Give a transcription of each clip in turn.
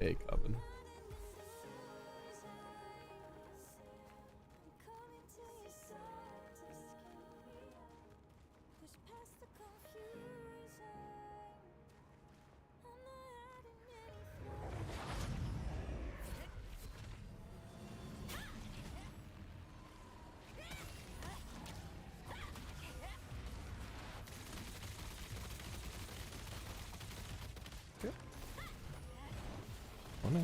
Hey, Coven. Oh no.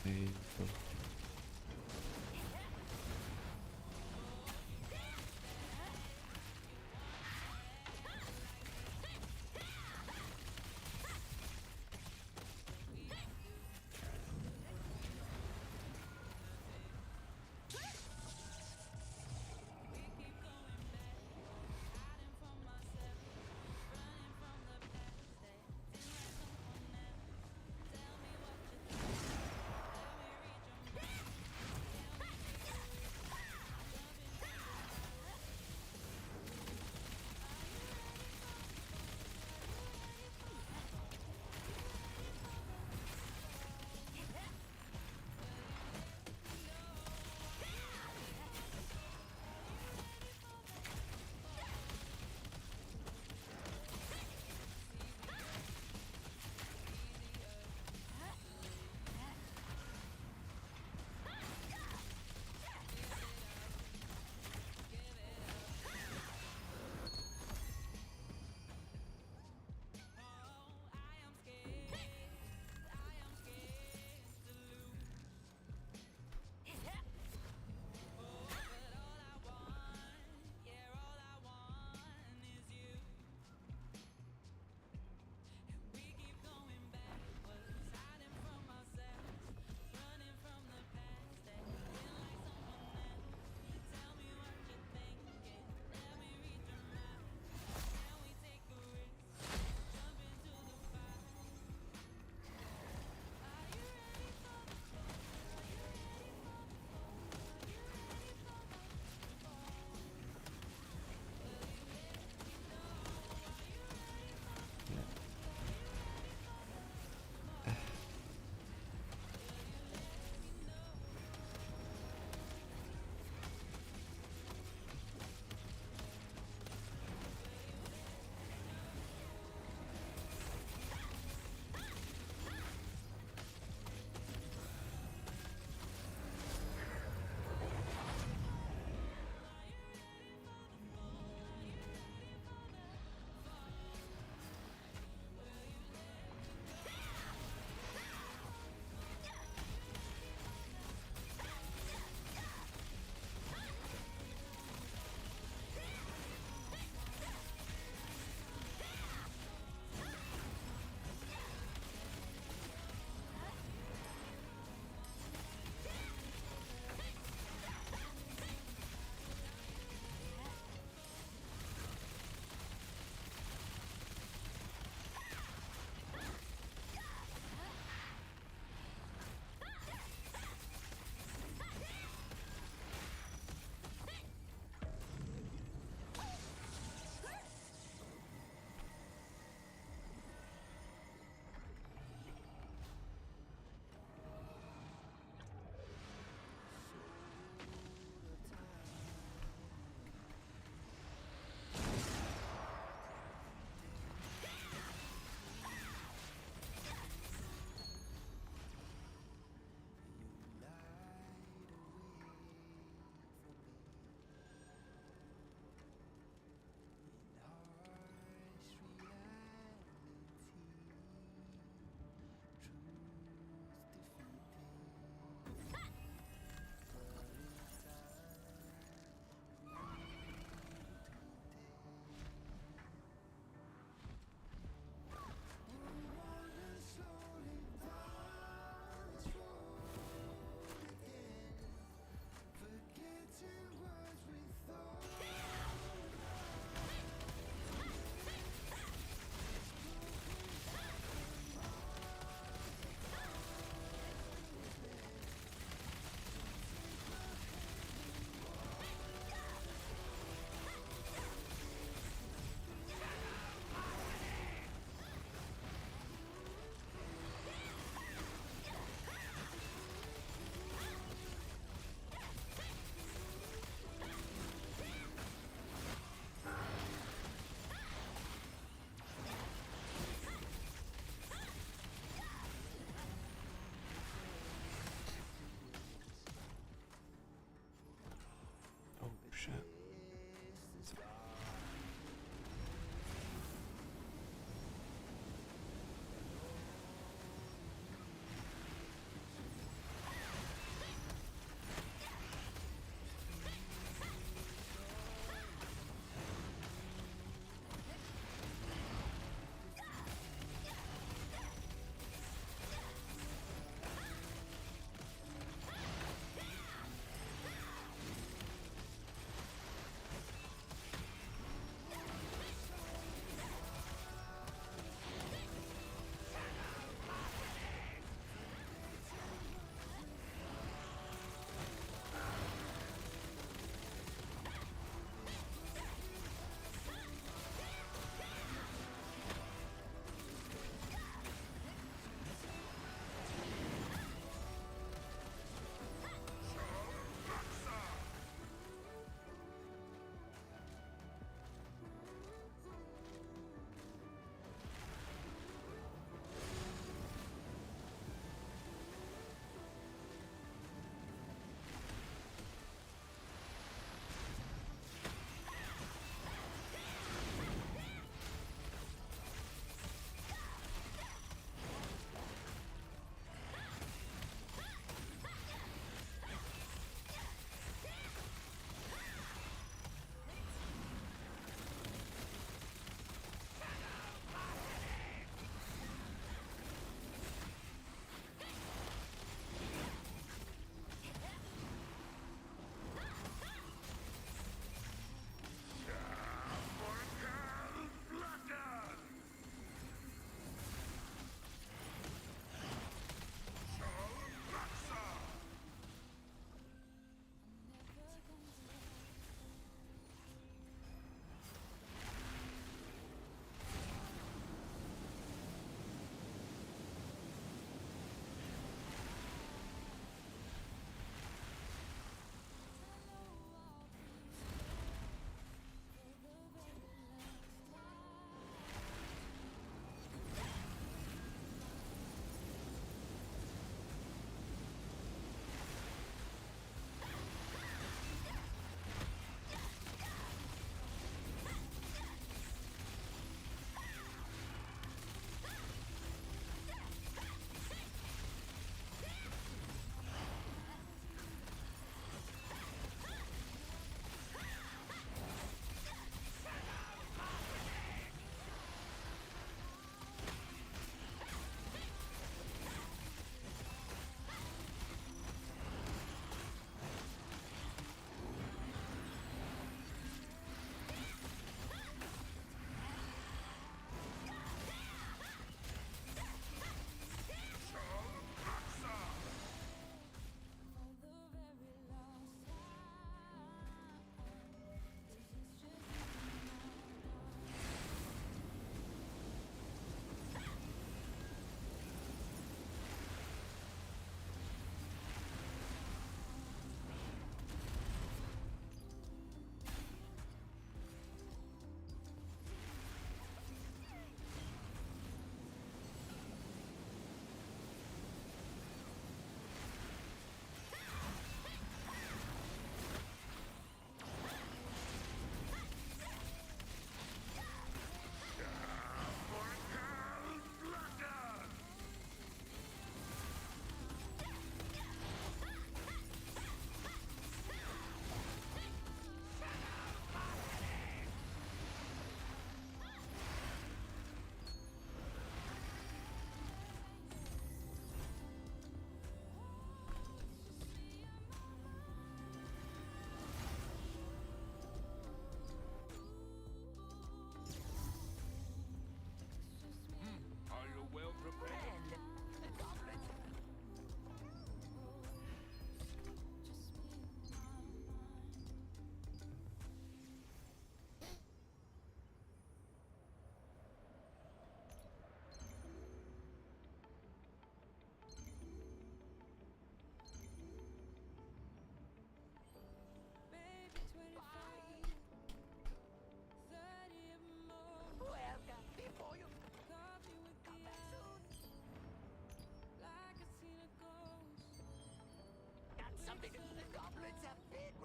Hey, so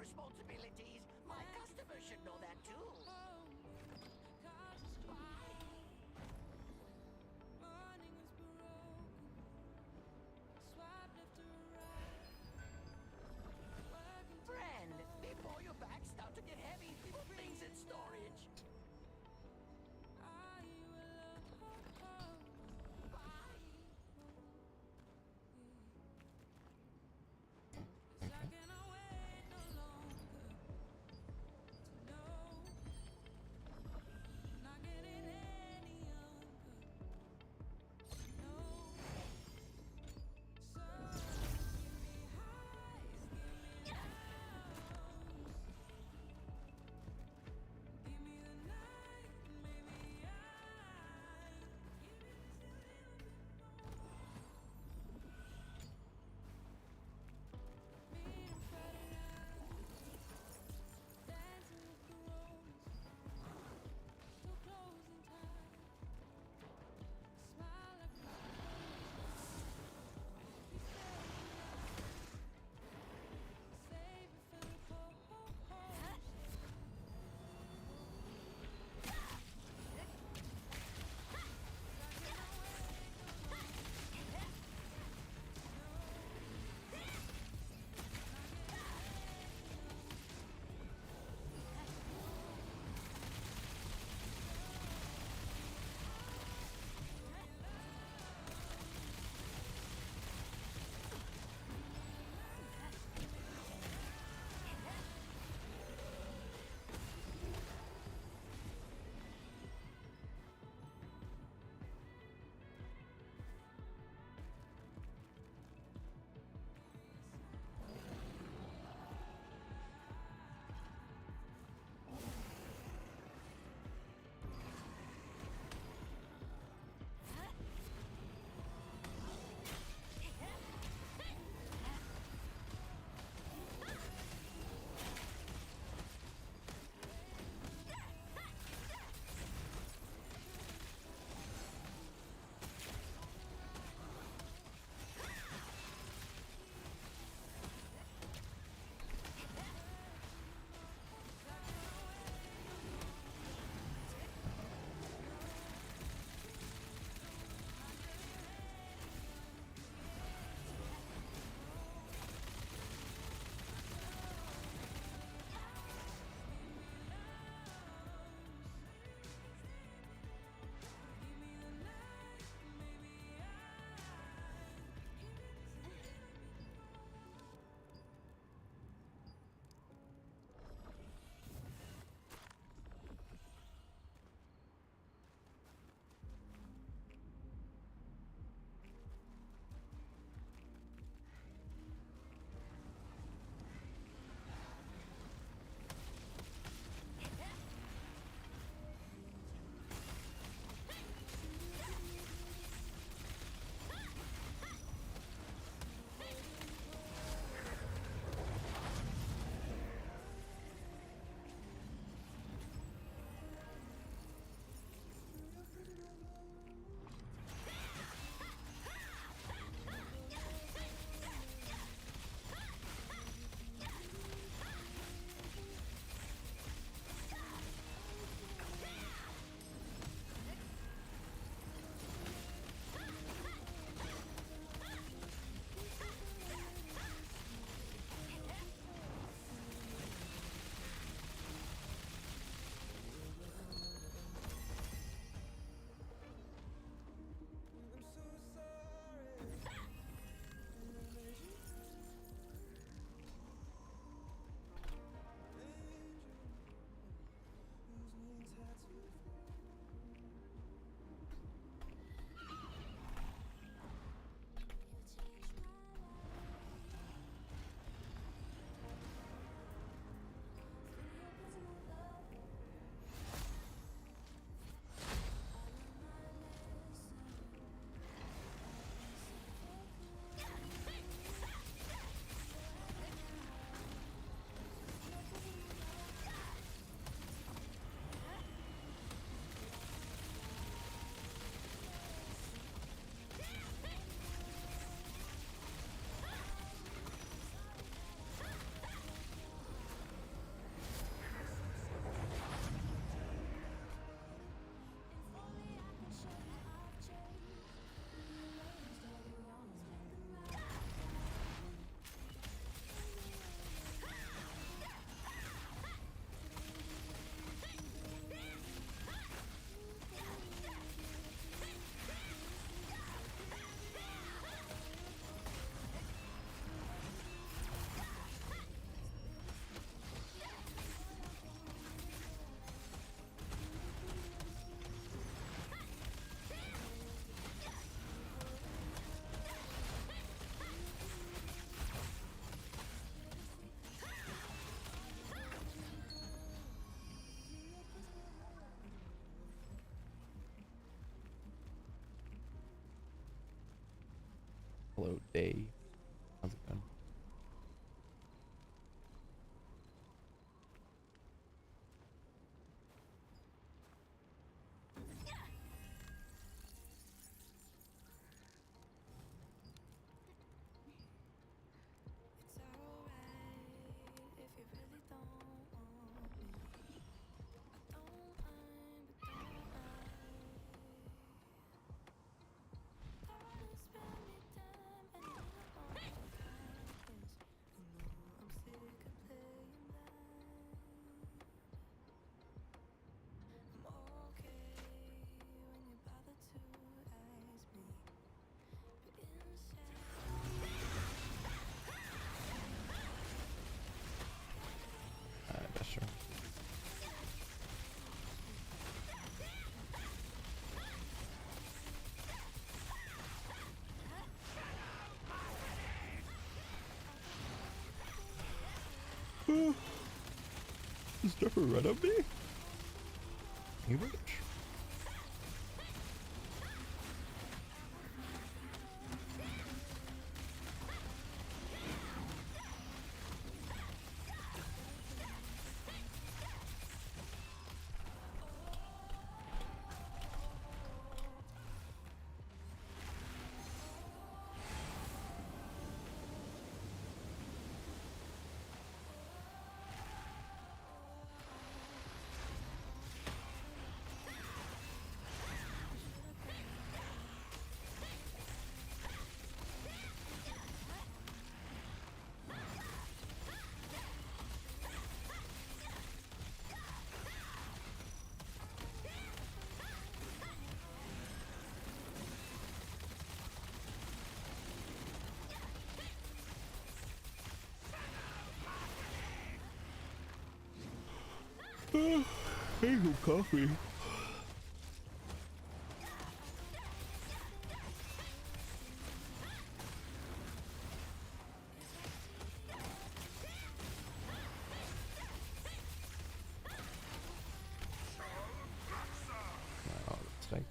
responsibilities. My customers should know that too. Bye. Friend, before your bags start to get heavy, put things in storage. Bye. I cannot wait no longer. Hello, day. How's it going? That's sure. Is there a run on me? You rich. Hey, some coffee. Oh, that's like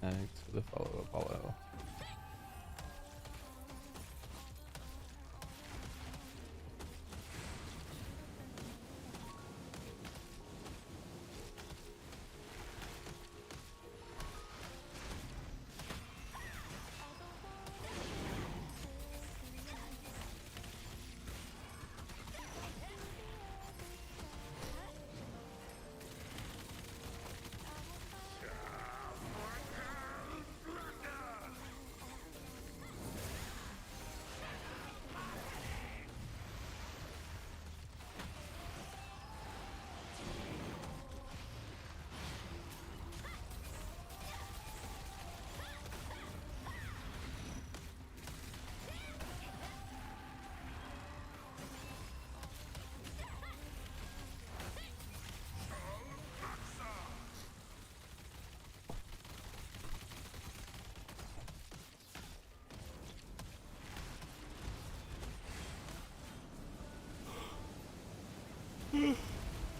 thanks for the follow, Apollo.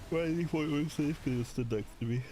Why do you point was safe because it stood next to me?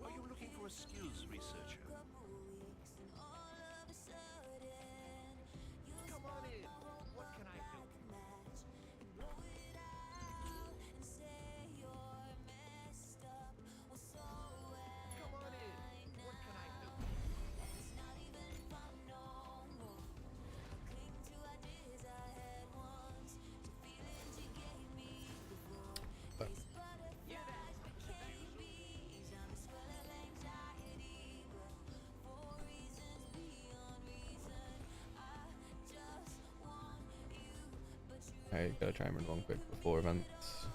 Are you looking for a skills researcher? I gotta try and run one quick before events.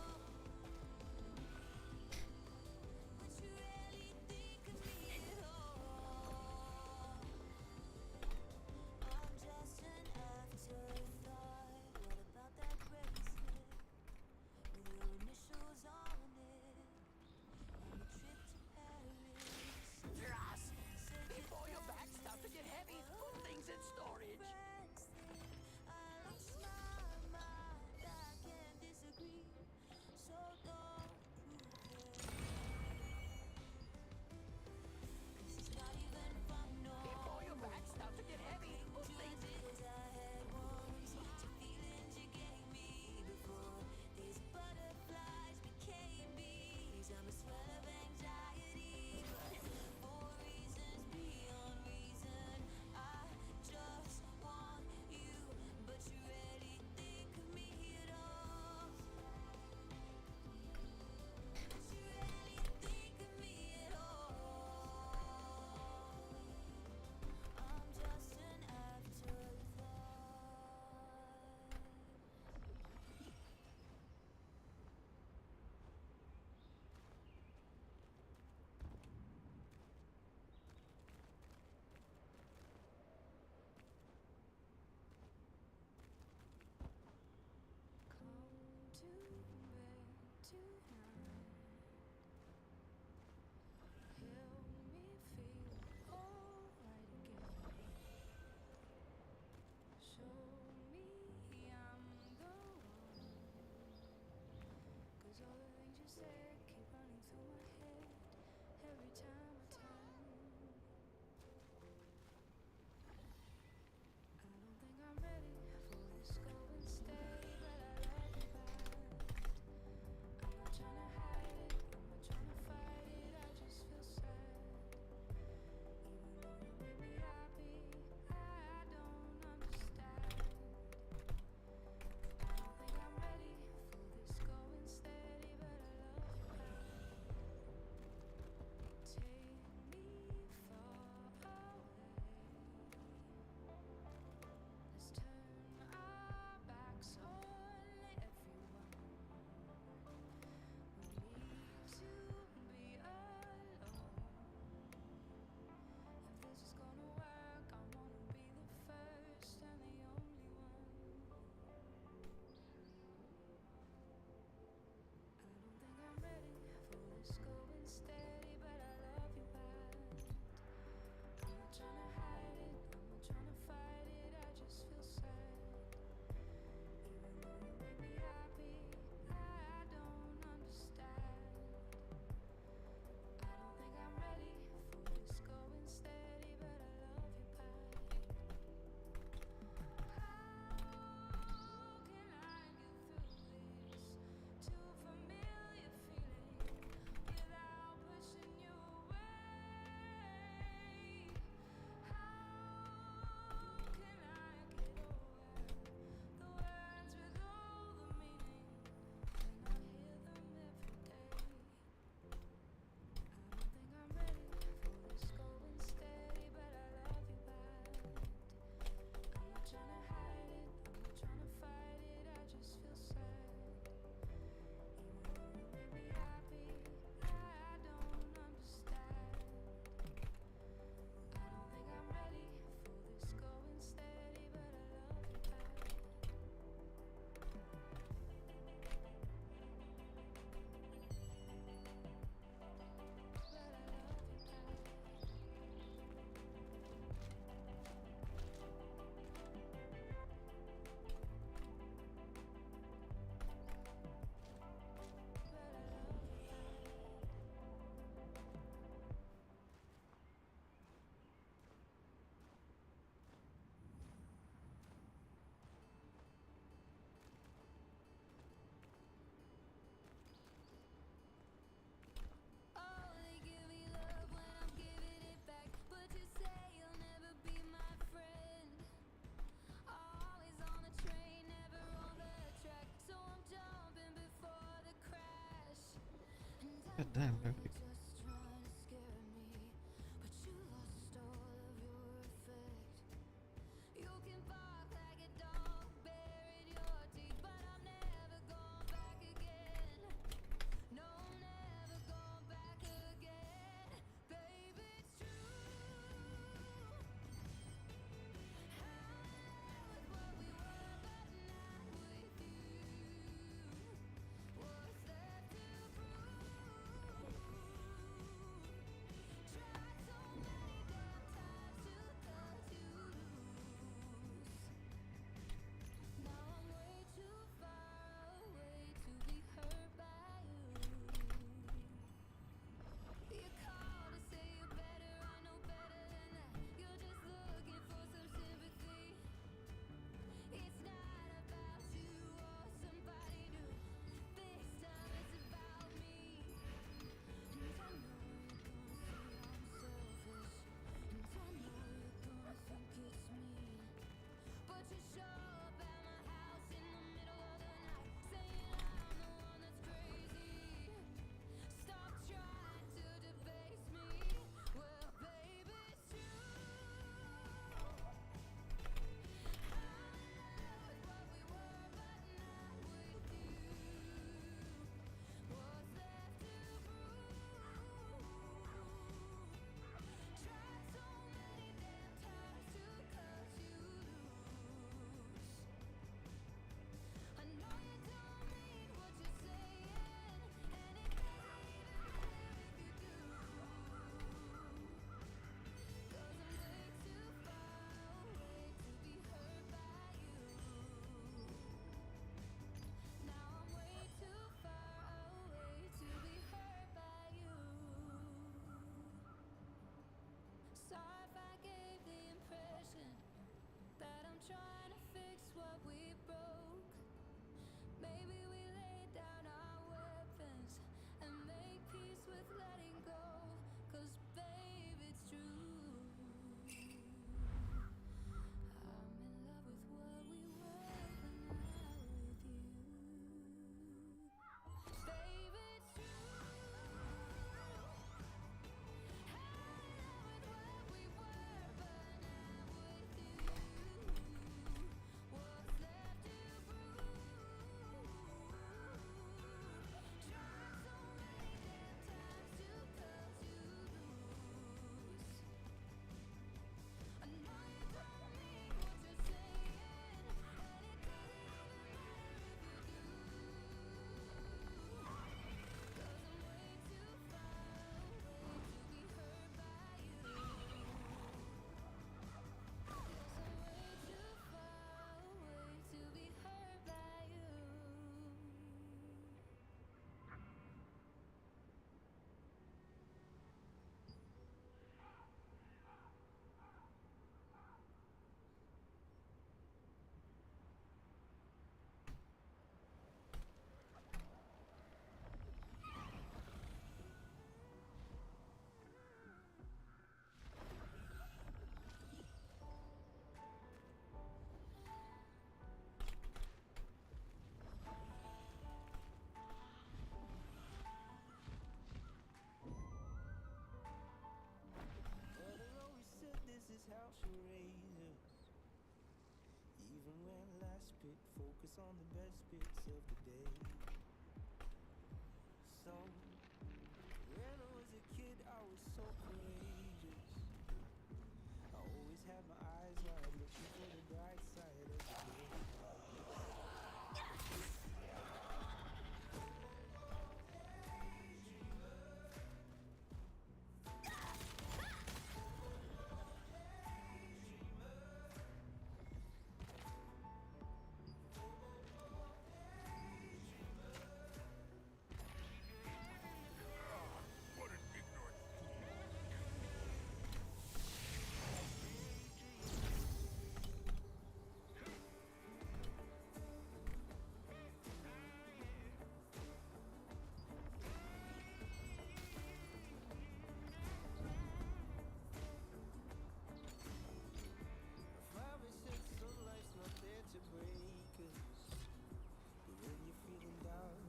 Trust! Before your back starts to get heavy, put things in storage. Before your back starts to get heavy, put things in. God damn, nobody.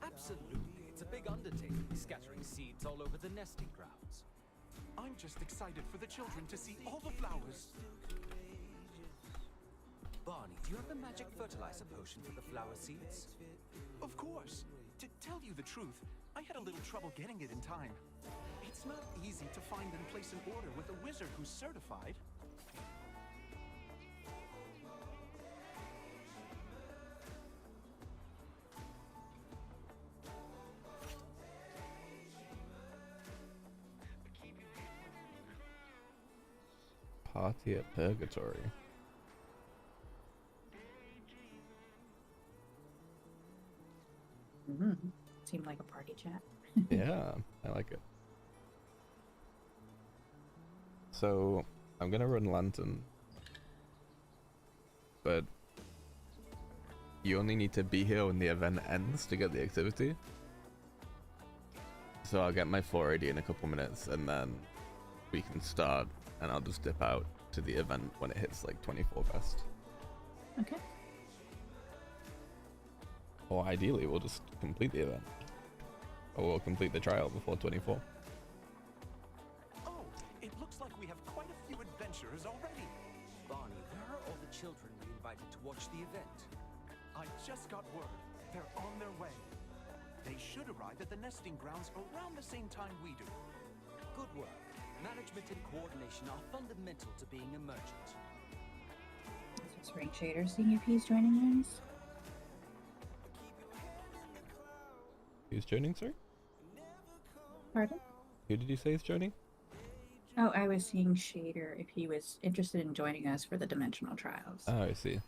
Absolutely. It's a big undertaking, scattering seeds all over the nesting grounds. I'm just excited for the children to see all the flowers. Barney, do you have the magic fertilizer potion for the flower seeds? Of course. To tell you the truth, I had a little trouble getting it in time. It's not easy to find and place an order with a wizard who's certified. Party at Purgatory. Seemed like a party chat. Yeah, I like it. So, I'm gonna run Lantern. But you only need to be here when the event ends to get the activity. So I'll get my 480 in a couple minutes and then we can start, and I'll just dip out to the event when it hits like 24 best. Okay. Or ideally we'll just complete the event. Or we'll complete the trial before 24. Oh, it looks like we have quite a few adventurers already. Barney, where are all the children we invited to watch the event? I just got word. They're on their way. They should arrive at the nesting grounds around the same time we do. Good work. Management and coordination are fundamental to being a merchant. This is Ring Shader seeing if he's joining us. Who's joining, sir? Pardon? Who did you say is joining? Oh, I was seeing Shader if he was interested in joining us for the dimensional trials. Oh, I see.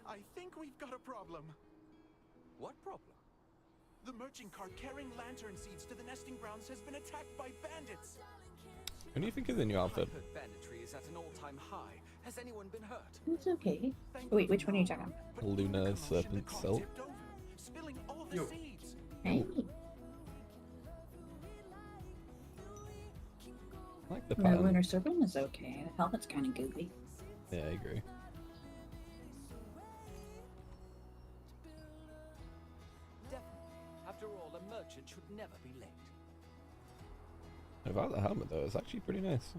I think we've got a problem. What problem? The merchant cart carrying lantern seeds to the nesting grounds has been attacked by bandits. What do you think of the new outfit? I heard banditry is at an all-time high. Has anyone been hurt? It's okay. Oh, wait, which one are you talking about? But Luna the Serpent cart Silk. tipped over, spilling all the seeds. Hey. I like the The pattern. Lunar Serpent is okay. The helmet's kind of goofy. Yeah, I agree. After all, a merchant should never be late. Without the helmet though, it's actually pretty nice.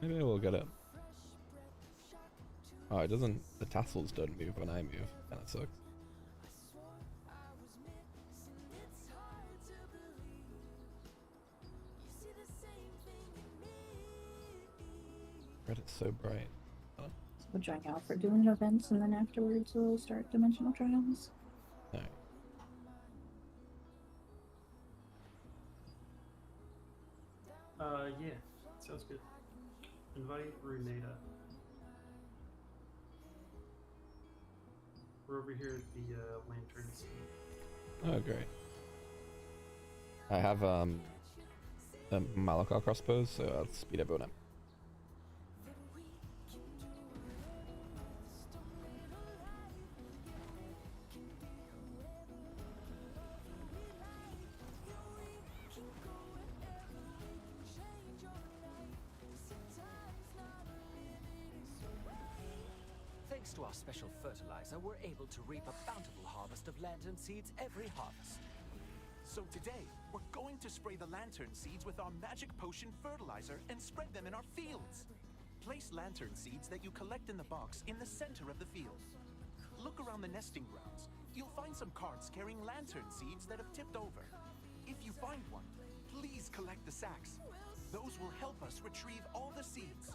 Maybe I will get it. Oh, it doesn't. The tassels don't move when I move. That sucks. Red is so bright. Oh, So we'll join y'all for doing events, and then afterwards we'll start dimensional trials. no. Yeah, sounds good. Invite Runeda. We're over here at the lantern scene. Oh, great. I have a Malachar crossbows, so I'll speed everyone up. Thanks to our special fertilizer, we're able to reap a bountiful harvest of lantern seeds every harvest. So today, we're going to spray the lantern seeds with our magic potion fertilizer and spread them in our fields. Place lantern seeds that you collect in the box in the center of the field. Look around the nesting grounds. You'll find some carts carrying lantern seeds that have tipped over. If you find one, please collect the sacks. Those will help us retrieve all the seeds.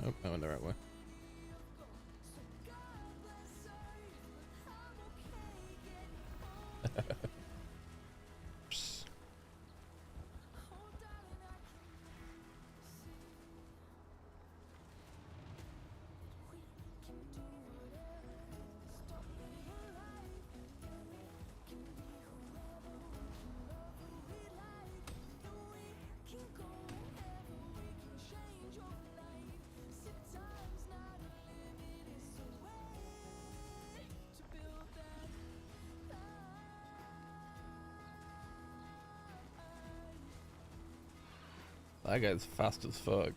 Oh, I went the right way. That guy's fast as fuck.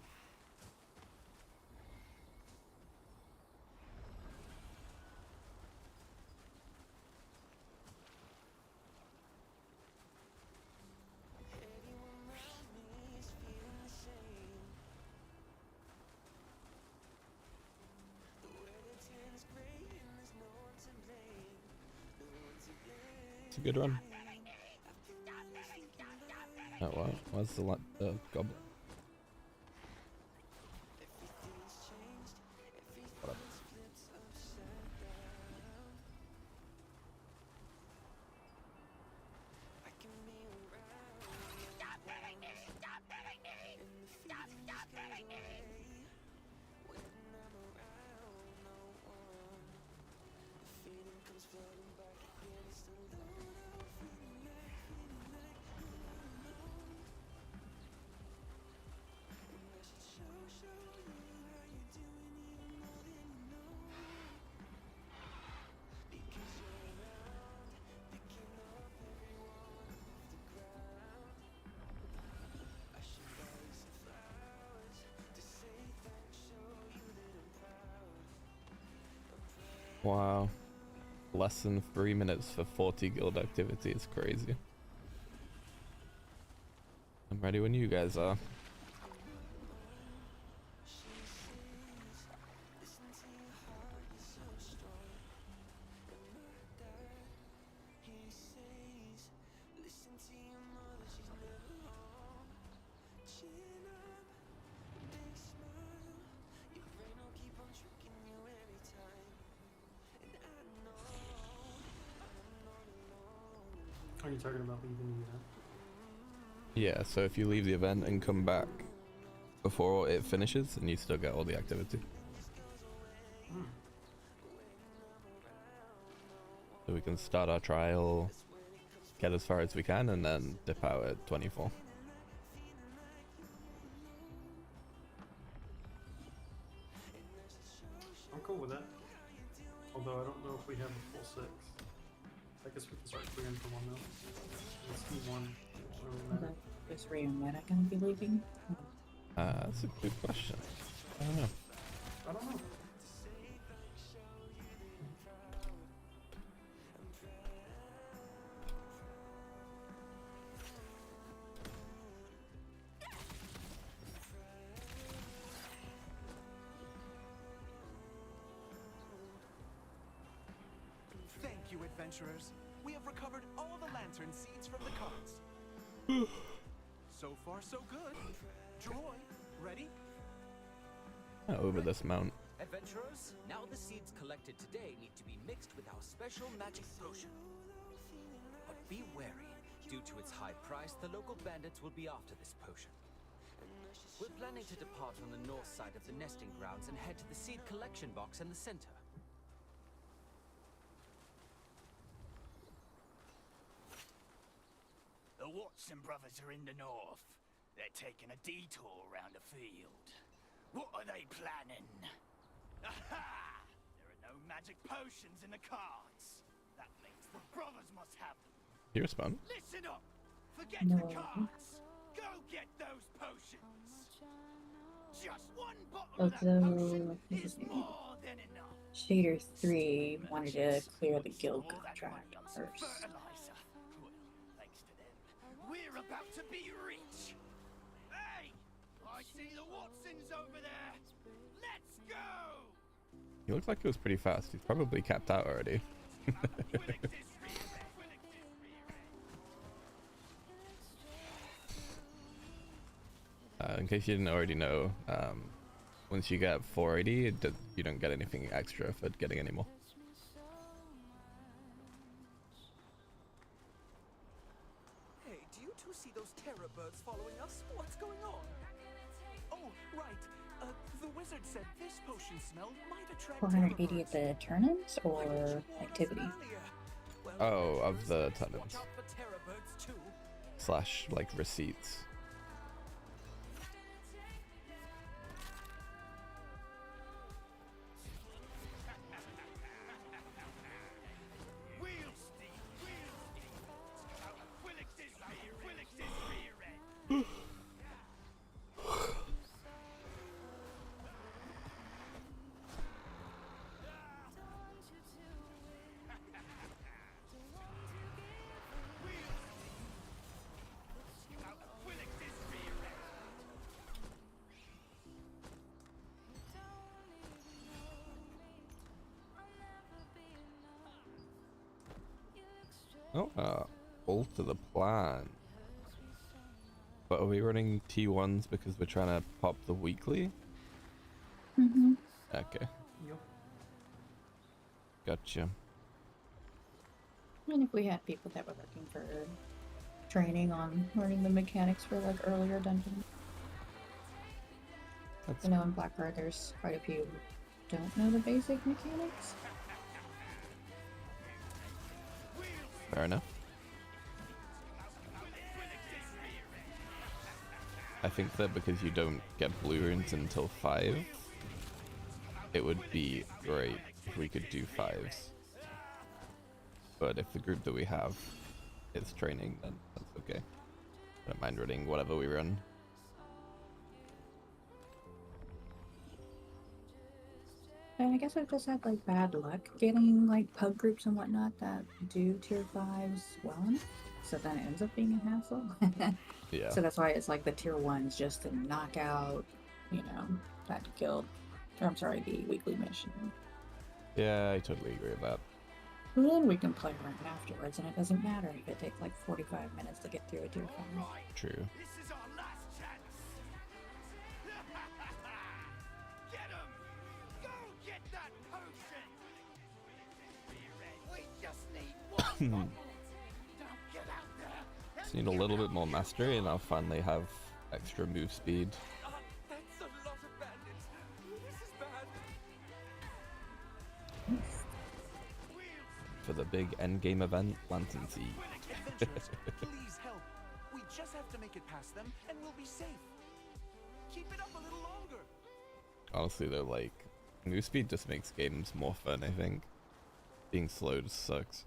It's a good run. Oh wow, where's the goblin? What up? Wow. Less than 3 minutes for 40 guild activity is crazy. I'm ready when you guys are. Are you talking about leaving the event? Yeah, so if you leave the event and come back before it finishes, then you still get all the activity. So we can start our trial, get as far as we can, and then dip out at 24. I'm cool with that. Although I don't know if we have a full 6. I guess we can start clearing for one though. Let's do one. Is Rayonetta gonna be leaving? That's a good question. I don't know. I don't know. adventurers. We have recovered all the lantern seeds from the carts. So far, so good. Droy, ready? Over this mount. Adventurers, now the seeds collected today need to be mixed with our special magic potion. But be wary. Due to its high price, the local bandits will be after this potion. We're planning to depart on the north side of the nesting grounds and head to the seed collection box in the center. The Watson brothers are in the north. They're taking a detour around the field. What are they planning? Aha! There are no magic potions in the carts. That means the brothers must have them. You respond? Listen up! Forget No. the carts! Go get those potions! Just one bottle of that Although, potion is more than enough. Shader 3 wanted to clear the guild All that contract money on some first. fertilizer. Well, thanks to them, we're about to be rich. Hey! I see the Watsons over there. Let's go! He looked like he was pretty fast. He's probably capped out already. In case you didn't already know, once you get 480, you don't get anything extra for getting any more. Hey, do you two see those terror birds following us? What's going on? Oh, right. The wizard said this potion smell might attract 480 at terror the turn-ins Why didn't you or warn us activity? earlier? Well, Oh, of guess the let's tenants. Watch out for terror birds too. Slash, like, receipts. Oh, alter the plan. But are we running T1s because we're trying to pop the weekly? Mm-hmm. Okay, Yep. gotcha. And if we had people that were looking for training on learning the mechanics for like earlier dungeons. That's I know in Blackheart there's quite a few who don't know the basic mechanics. fair enough. I think that because you don't get blue runes until 5, it would be great if we could do 5s. But if the group that we have is training, then that's okay. I don't mind running whatever we run. And I guess I've just had like bad luck getting like pub groups and whatnot that do tier 5s well enough. So then it ends up being a hassle. Yeah. So that's why it's like the tier 1s just to knock out, you know, that guild. Or I'm sorry, the weekly mission. Yeah, I totally agree with that. And then we can play around afterwards, and it doesn't matter if it takes like 45 minutes to get through a tier 5. True. This is our last chance. Get him! Go get that potion! We just need one bottle. Don't get out there. Just need a little bit more mastery and I'll finally have extra move speed. That's a lot of bandits. This is bad. For the big endgame event, Lantern Siege. Adventurers, please help. We just have to make it past them, and we'll be safe. Keep it up a little longer. Honestly though, like, move speed just makes games more fun, I think. Being slow just sucks.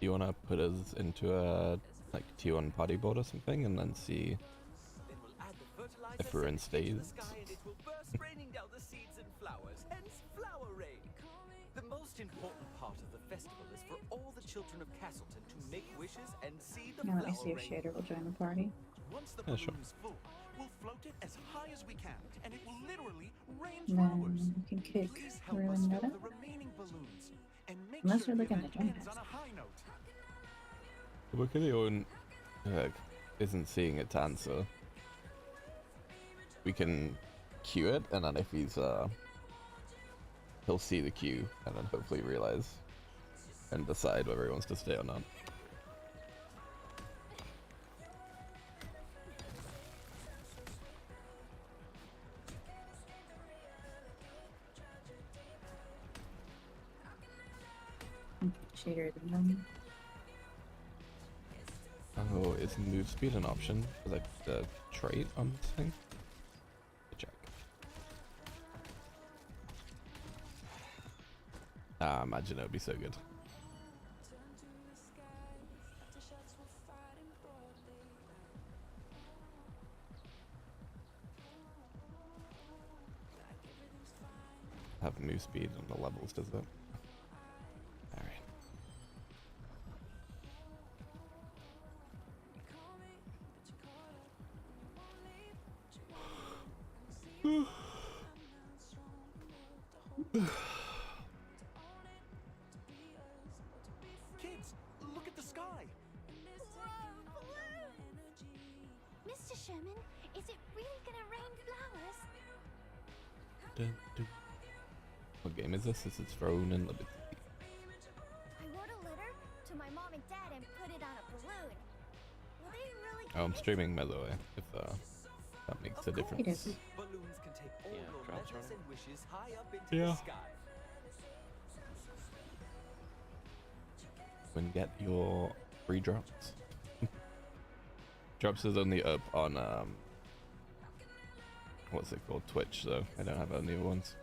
you want to put us into a like T1 party board or something, and then see Then we'll add the fertilizer if we're in sent into the stays? sky and it will burst, raining down the seeds and flowers, hence flower rain. The most important part of the festival is for all the children of Castleton to make wishes and see the Now let me flower see if rain. Shader will join the party. Once the Yeah, balloon sure. is full, we'll float it as high as we can, and it will literally rain And flowers. then we can kick Please help us Ruin fill Meta. the remaining balloons, and make Unless sure you're the looking event to join ends us. on a high note. Wikilion isn't seeing it to answer. We can queue it, and then if he'll see the queue, and then hopefully realize and decide whether he wants to stay or not. Shader the gnome. Oh, is move speed an option? Is that the trait on this thing? Check. Ah, imagine it would be so good. Have move speed on the levels, does it? Alright. Kids, look at the sky. Mr. Sherman, is it really gonna rain flowers? Dun, dun. What game is this? This is Throne and Liberty. I wrote a letter to my mom and dad and put it on a balloon. Will they really Oh, I'm get it? streaming by the way, if that makes a Of difference. It is. Balloons can take all Yeah, your drops letters right. and wishes high up into Yeah. the sky. When get your free drops. Drops is only up on what's it called? Twitch, so I don't have any other ones.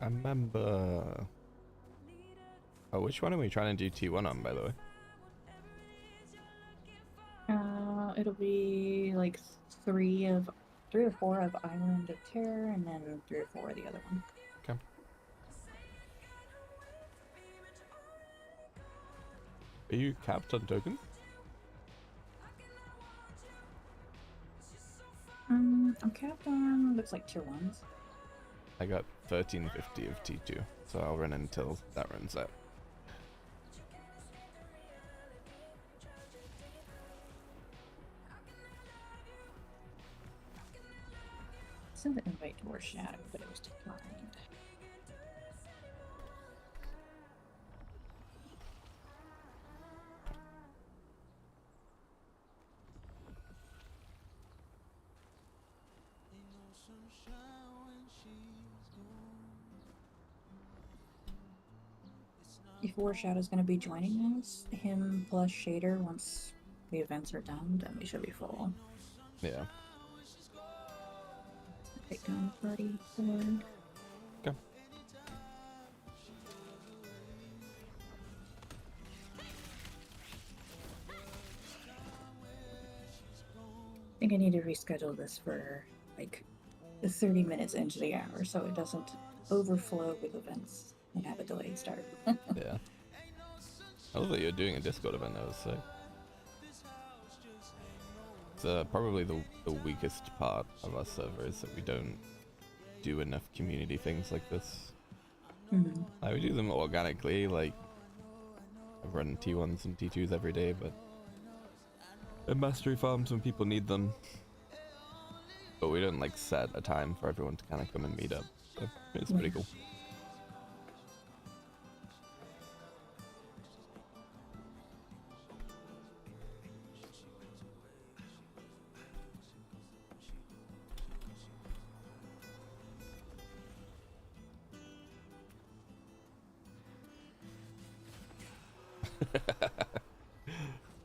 I remember. Oh, which one are we trying to do T1 on, by the way? It'll be like three or four of Island of Terror, and then 3 or 4 of the other one. Okay. Are you capped on tokens? I'm capped on looks like tier 1s. I got 1350 of T2, so I'll run until that runs out. Sent the invite to our shadow, but it was declined. If Warshadow's going to be joining us, him plus Shader, once the events are done, then we should be full. Yeah. Take down the party board. Okay. I think I need to reschedule this for like 30 minutes into the hour so it doesn't overflow with events and have a delayed start. Yeah. I love that you're doing a Discord event, that was sick. It's probably the weakest part of our server is that we don't do enough community things like this. Mhm. Like, we do them organically, like I run T1s and T2s every day, but in Mastery Farms when people need them. But we don't like set a time for everyone to kind of come and meet up. So it's pretty cool.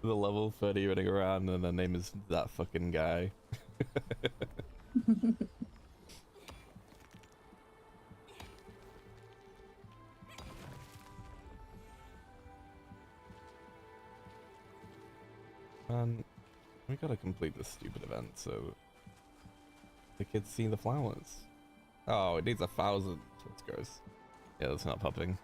The level 30 running around and their name is that fucking guy. Man, we gotta complete this stupid event so the kids see the flowers. Oh, it needs 1,000. That's gross. Yeah, that's not popping.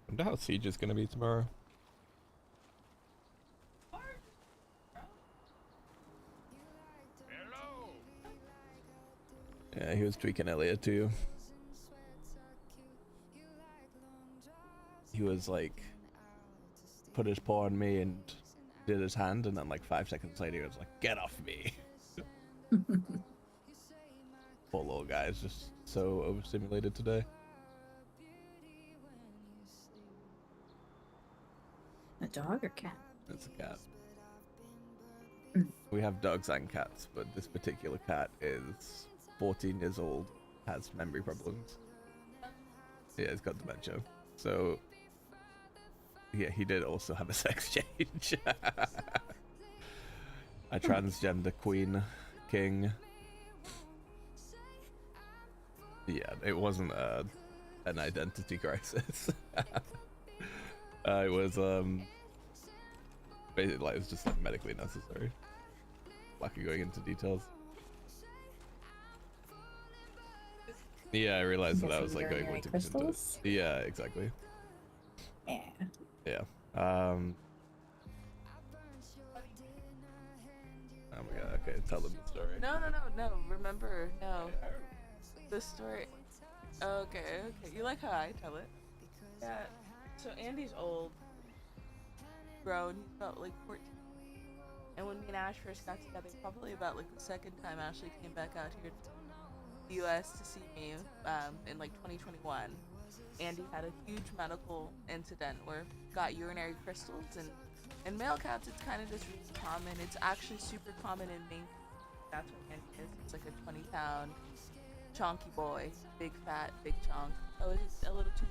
I wonder how Siege is gonna be tomorrow. Yeah, he was tweaking earlier too. He was like, put his paw on me and did his hand, and then like 5 seconds later he was like, get off me. Poor little guy is just so overstimulated today. A dog or cat? It's a cat. We have dogs and cats, but this particular cat is 14 years old, has memory problems. Yeah, he's got dementia. So, yeah, he did also have a sex change. A transgender queen, king. Yeah, it wasn't an identity crisis. It was basically like, it was just like medically necessary. Lack of going into details. Yeah, I realized that I was like going way too much into it. Yeah, exactly. Yeah. Yeah. Oh my god, okay, tell them the story. No. Remember, no. The story. Okay. You like how I tell it? Yeah. So Andy's old. Grown. He's about like 14. And when me and Ash first got together, probably about like the second time Ashley came back out here to the US to see me in like 2021, Andy had a huge medical incident where he got urinary crystals, and in male cats it's kind of just really common. It's actually super common in Maine. That's what Andy is. It's like a 20-pound chonky boy, big fat, big chonk. Oh, is it a little too?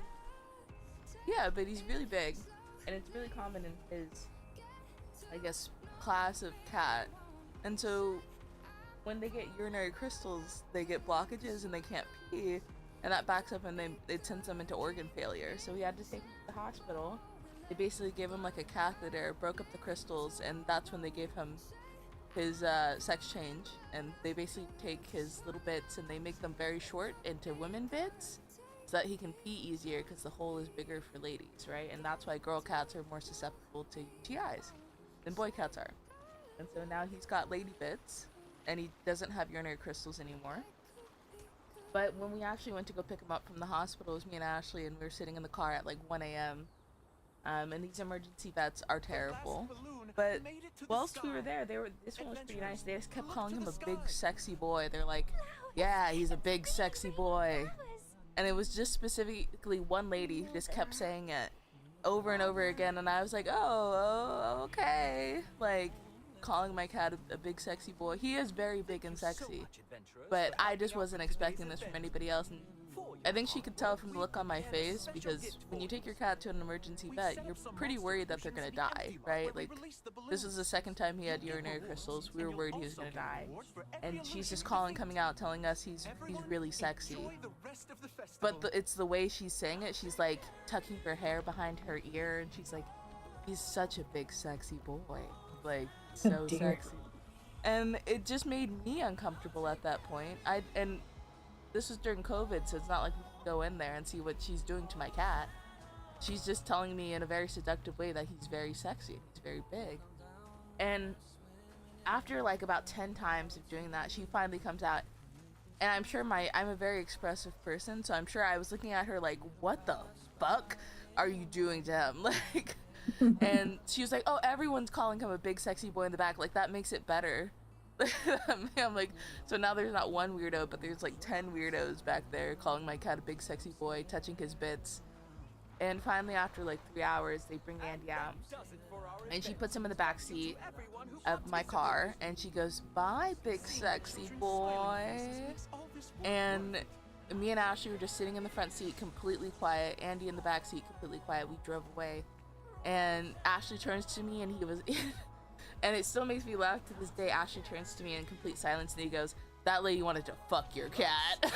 Yeah, but he's really big, and it's really common in his, I guess, class of cat. And so when they get urinary crystals, they get blockages and they can't pee, and that backs up and it sends them into organ failure. So he had to take him to the hospital. They basically gave him like a catheter, broke up the crystals, and that's when they gave him his sex change. And they basically take his little bits and they make them very short into women bits so that he can pee easier, because the hole is bigger for ladies, right? And that's why girl cats are more susceptible to UTIs than boy cats are. And so now he's got lady bits, and he doesn't have urinary crystals anymore. But when we actually went to go pick him up from the hospital, it was me and Ashley, and we were sitting in the car at like 1 a.m. And these emergency vets are terrible. But whilst we were there, this one was pretty nice. They just kept calling him a big sexy boy. They're like, yeah, he's a big sexy boy. And it was just specifically one lady who just kept saying it over and over again, and I was like, oh, okay. Like, calling my cat a big sexy boy. He is very big and sexy, but I just wasn't expecting this from anybody else. And I think she could tell from the look on my face, because when you take your cat to an emergency vet, you're pretty worried that they're gonna die, right? Like, this is the second time he had urinary crystals. We were worried he was gonna die, and she's just coming out, telling us he's really sexy. But it's the way she's saying it. She's like tucking her hair behind her ear, and she's like, he's such a big sexy boy, like so sexy. And it just made me uncomfortable at that point. And this was during COVID, so it's not like we could go in there and see what she's doing to my cat. She's just telling me in a very seductive way that he's very sexy, he's very big. And after like about 10 times of doing that, she finally comes out, and I'm sure I'm a very expressive person, so I'm sure I was looking at her like, what the fuck are you doing to him? Like, and she was like, oh, everyone's calling him a big sexy boy in the back, like that makes it better. I'm like, so now there's not one weirdo, but there's like 10 weirdos back there calling my cat a big sexy boy, touching his bits. And finally, after like 3 hours, they bring Andy out, and she puts him in the back seat of my car, and she goes, bye, big sexy boy. And me and Ashley were just sitting in the front seat, completely quiet. Andy in the back seat, completely quiet. We drove away, and Ashley turns to me, and he was and it still makes me laugh to this day. Ashley turns to me in complete silence, and he goes, that lady wanted to fuck your cat.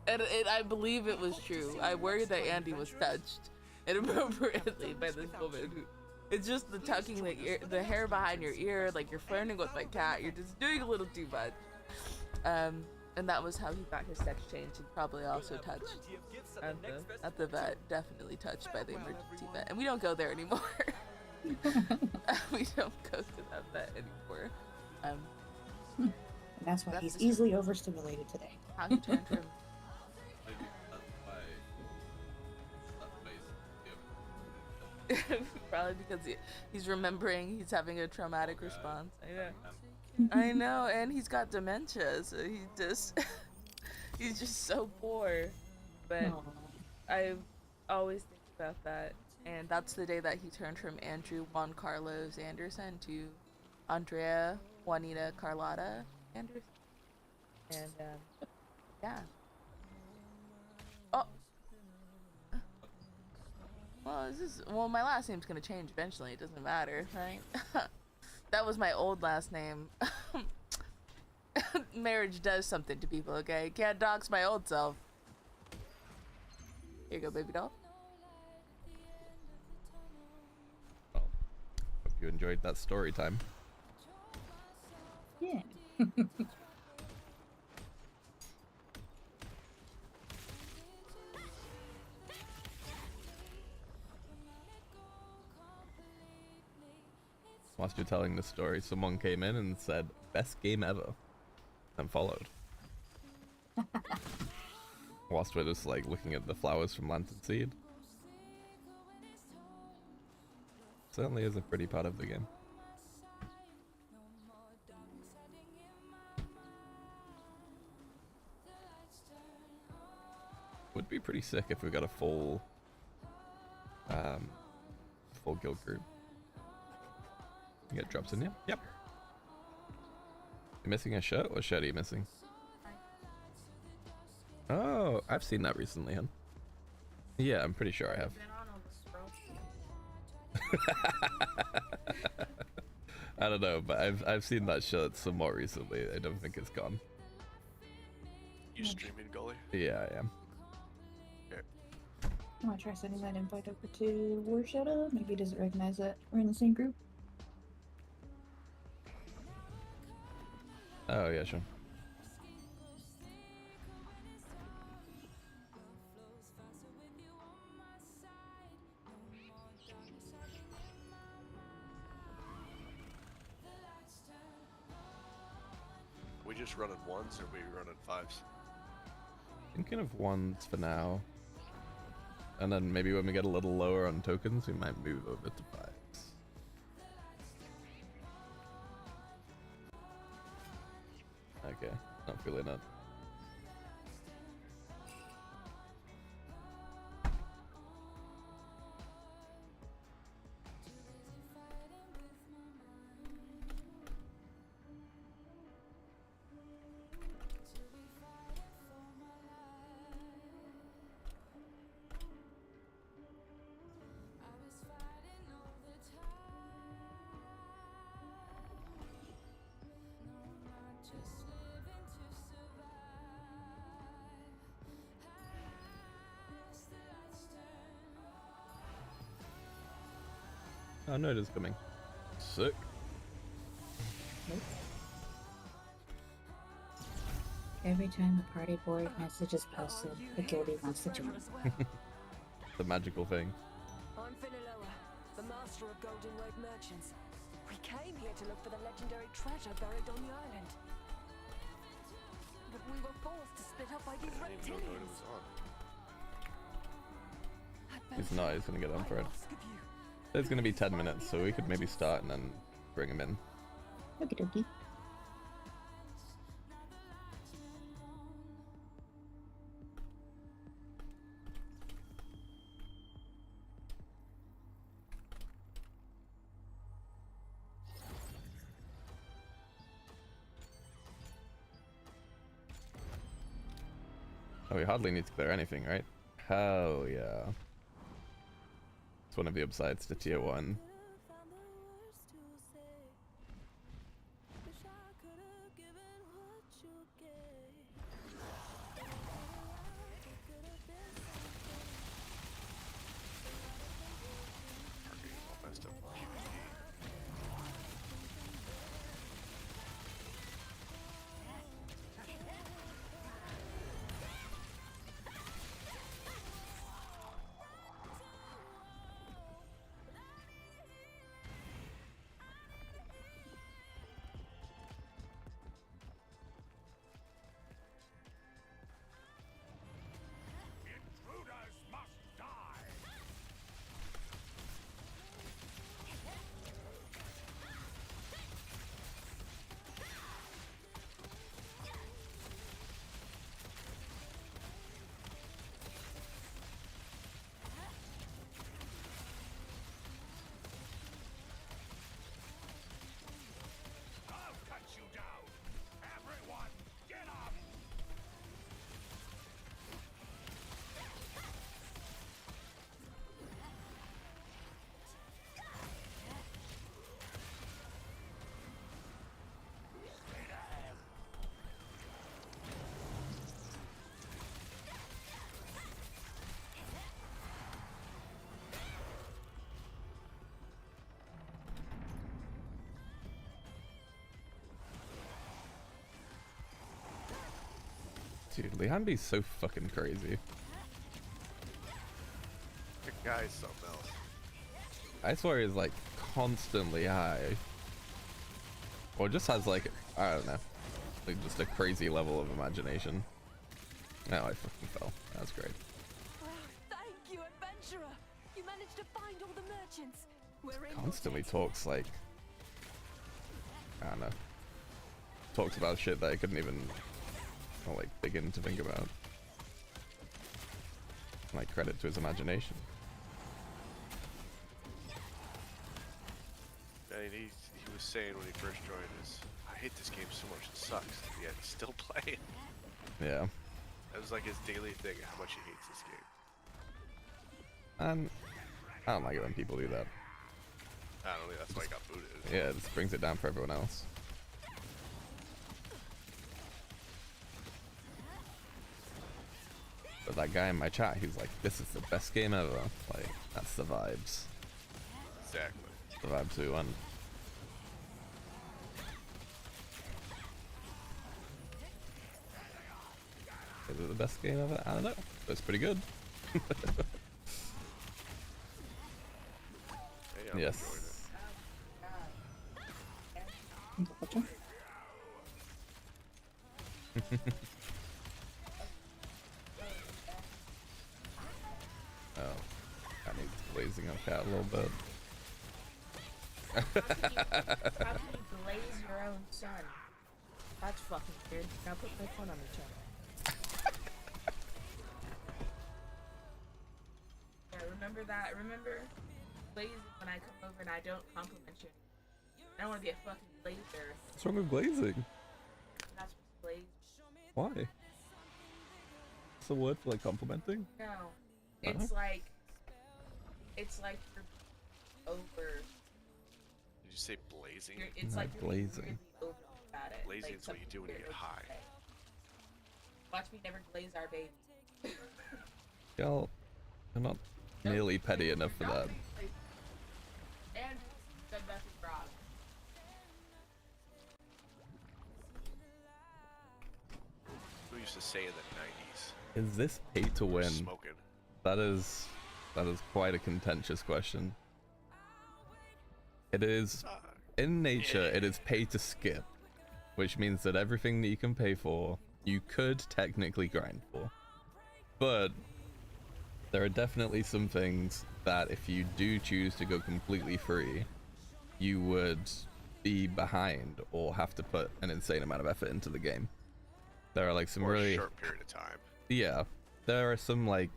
And I believe it was true. I worried that Andy was touched inappropriately by this woman. It's just the tucking the hair behind your ear, like you're flirting with my cat. You're just doing a little too much. And that was how he got his sex change, and probably also touched at the vet. Definitely touched by the emergency vet. And we don't go there anymore. We don't go to that vet anymore. And that's why he's easily overstimulated today. How he turned from probably because he's remembering, he's having a traumatic response. I know, and he's got dementia, so he's just so poor. But Aww. I always think about that, and that's the day that he turned from Andrew Juan Carlos Anderson to Andrea Juanita Carlotta Anderson. And yeah. Oh. Well, my last name's gonna change eventually. It doesn't matter, right? That was my old last name. Marriage does something to people, okay? Can't dox my old self. Here you go, baby doll. Well, hope you enjoyed that story time. Yeah. Whilst you're telling the story, someone came in and said, best game ever, and followed. Whilst we're just like looking at the flowers from Lantern Seed. Certainly is a pretty part of the game. Would be pretty sick if we got a full guild group. You get drops in here? Yep. You're missing a shirt? What shirt are you missing? Oh, I've seen that recently, hun. Yeah, I'm pretty sure I have. I don't know, but I've seen that shirt some more recently. I don't think it's gone. You streaming, Gully? Yeah, I am. I want to try sending that invite over to War Shadow. Maybe he doesn't recognize that we're in the same group. Oh, yeah, sure. We just running ones or we running fives? Thinking of ones for now. And then maybe when we get a little lower on tokens, we might move over to fives. Okay, not feeling it. Oh no, it is coming. Sick. Nope. Every time the party board message is posted, the guildie wants to join. The magical thing. I'm Finaloa, the master of Golden Road merchants. We came here to look for the legendary treasure buried on the island. But we were forced to split up by these I didn't even know it reptilians. was on. He's not, he's gonna get on for it. I ask of you, It's gonna be 10 minutes, so we could maybe start and then bring him in. Okie dokie. Oh, we hardly need to clear anything, right? Hell yeah. It's one of the upsides to tier 1. Targeting all messed up PvP. Dude, Liambi's so fucking crazy. The guy's something else. I swear he's like constantly high. Or just has like, I don't know, like just a crazy level of imagination. No, I fucking fell. That's great. oh, thank you, adventurer. You managed to find all the merchants. We're in your Constantly debt. talks like, I don't know, talks about shit that I couldn't even like begin to think about. Like, credit to his imagination. And he was saying when he first joined us, I hate this game so much, it sucks. Yet he's still playing. Yeah. That was like his daily thing, how much he hates this game. And I don't like it when people do that. I don't think that's why he got booted. Yeah, it just brings it down for everyone else. But that guy in my chat, he's like, this is the best game ever. Like, that's the vibes. Exactly. The vibes we want. Is it the best game ever? I don't know. But it's pretty good. Hey, I'm Yes. Gotcha. Oh, that needs blazing up cat a little bit. How can you blaze your own sun? That's fucking weird. Now put my phone on the channel. Yeah, remember that? Remember blazing when I come over and I don't compliment you. I don't want to be a fucking blazer. What's wrong with blazing? I'm not supposed to blaze. Why? What's the word for like complimenting? No. It's like you're over. Did you say blazing? It's Not like you're being blazing. really over about it. Blazing like is what you do when you something get high. okay. Watch me never glaze our baby. Y'all, I'm not nearly petty enough for that. And said nothing wrong. Who used to say in the 90s? Is this pay to win? Smoking. That is quite a contentious question. It is in nature, it is pay to skip, which means that everything that you can pay for, you could technically grind for. But there are definitely some things that if you do choose to go completely free, you would be behind or have to put an insane amount of effort into the game. There are like some For really a short period of time. Yeah, there are some like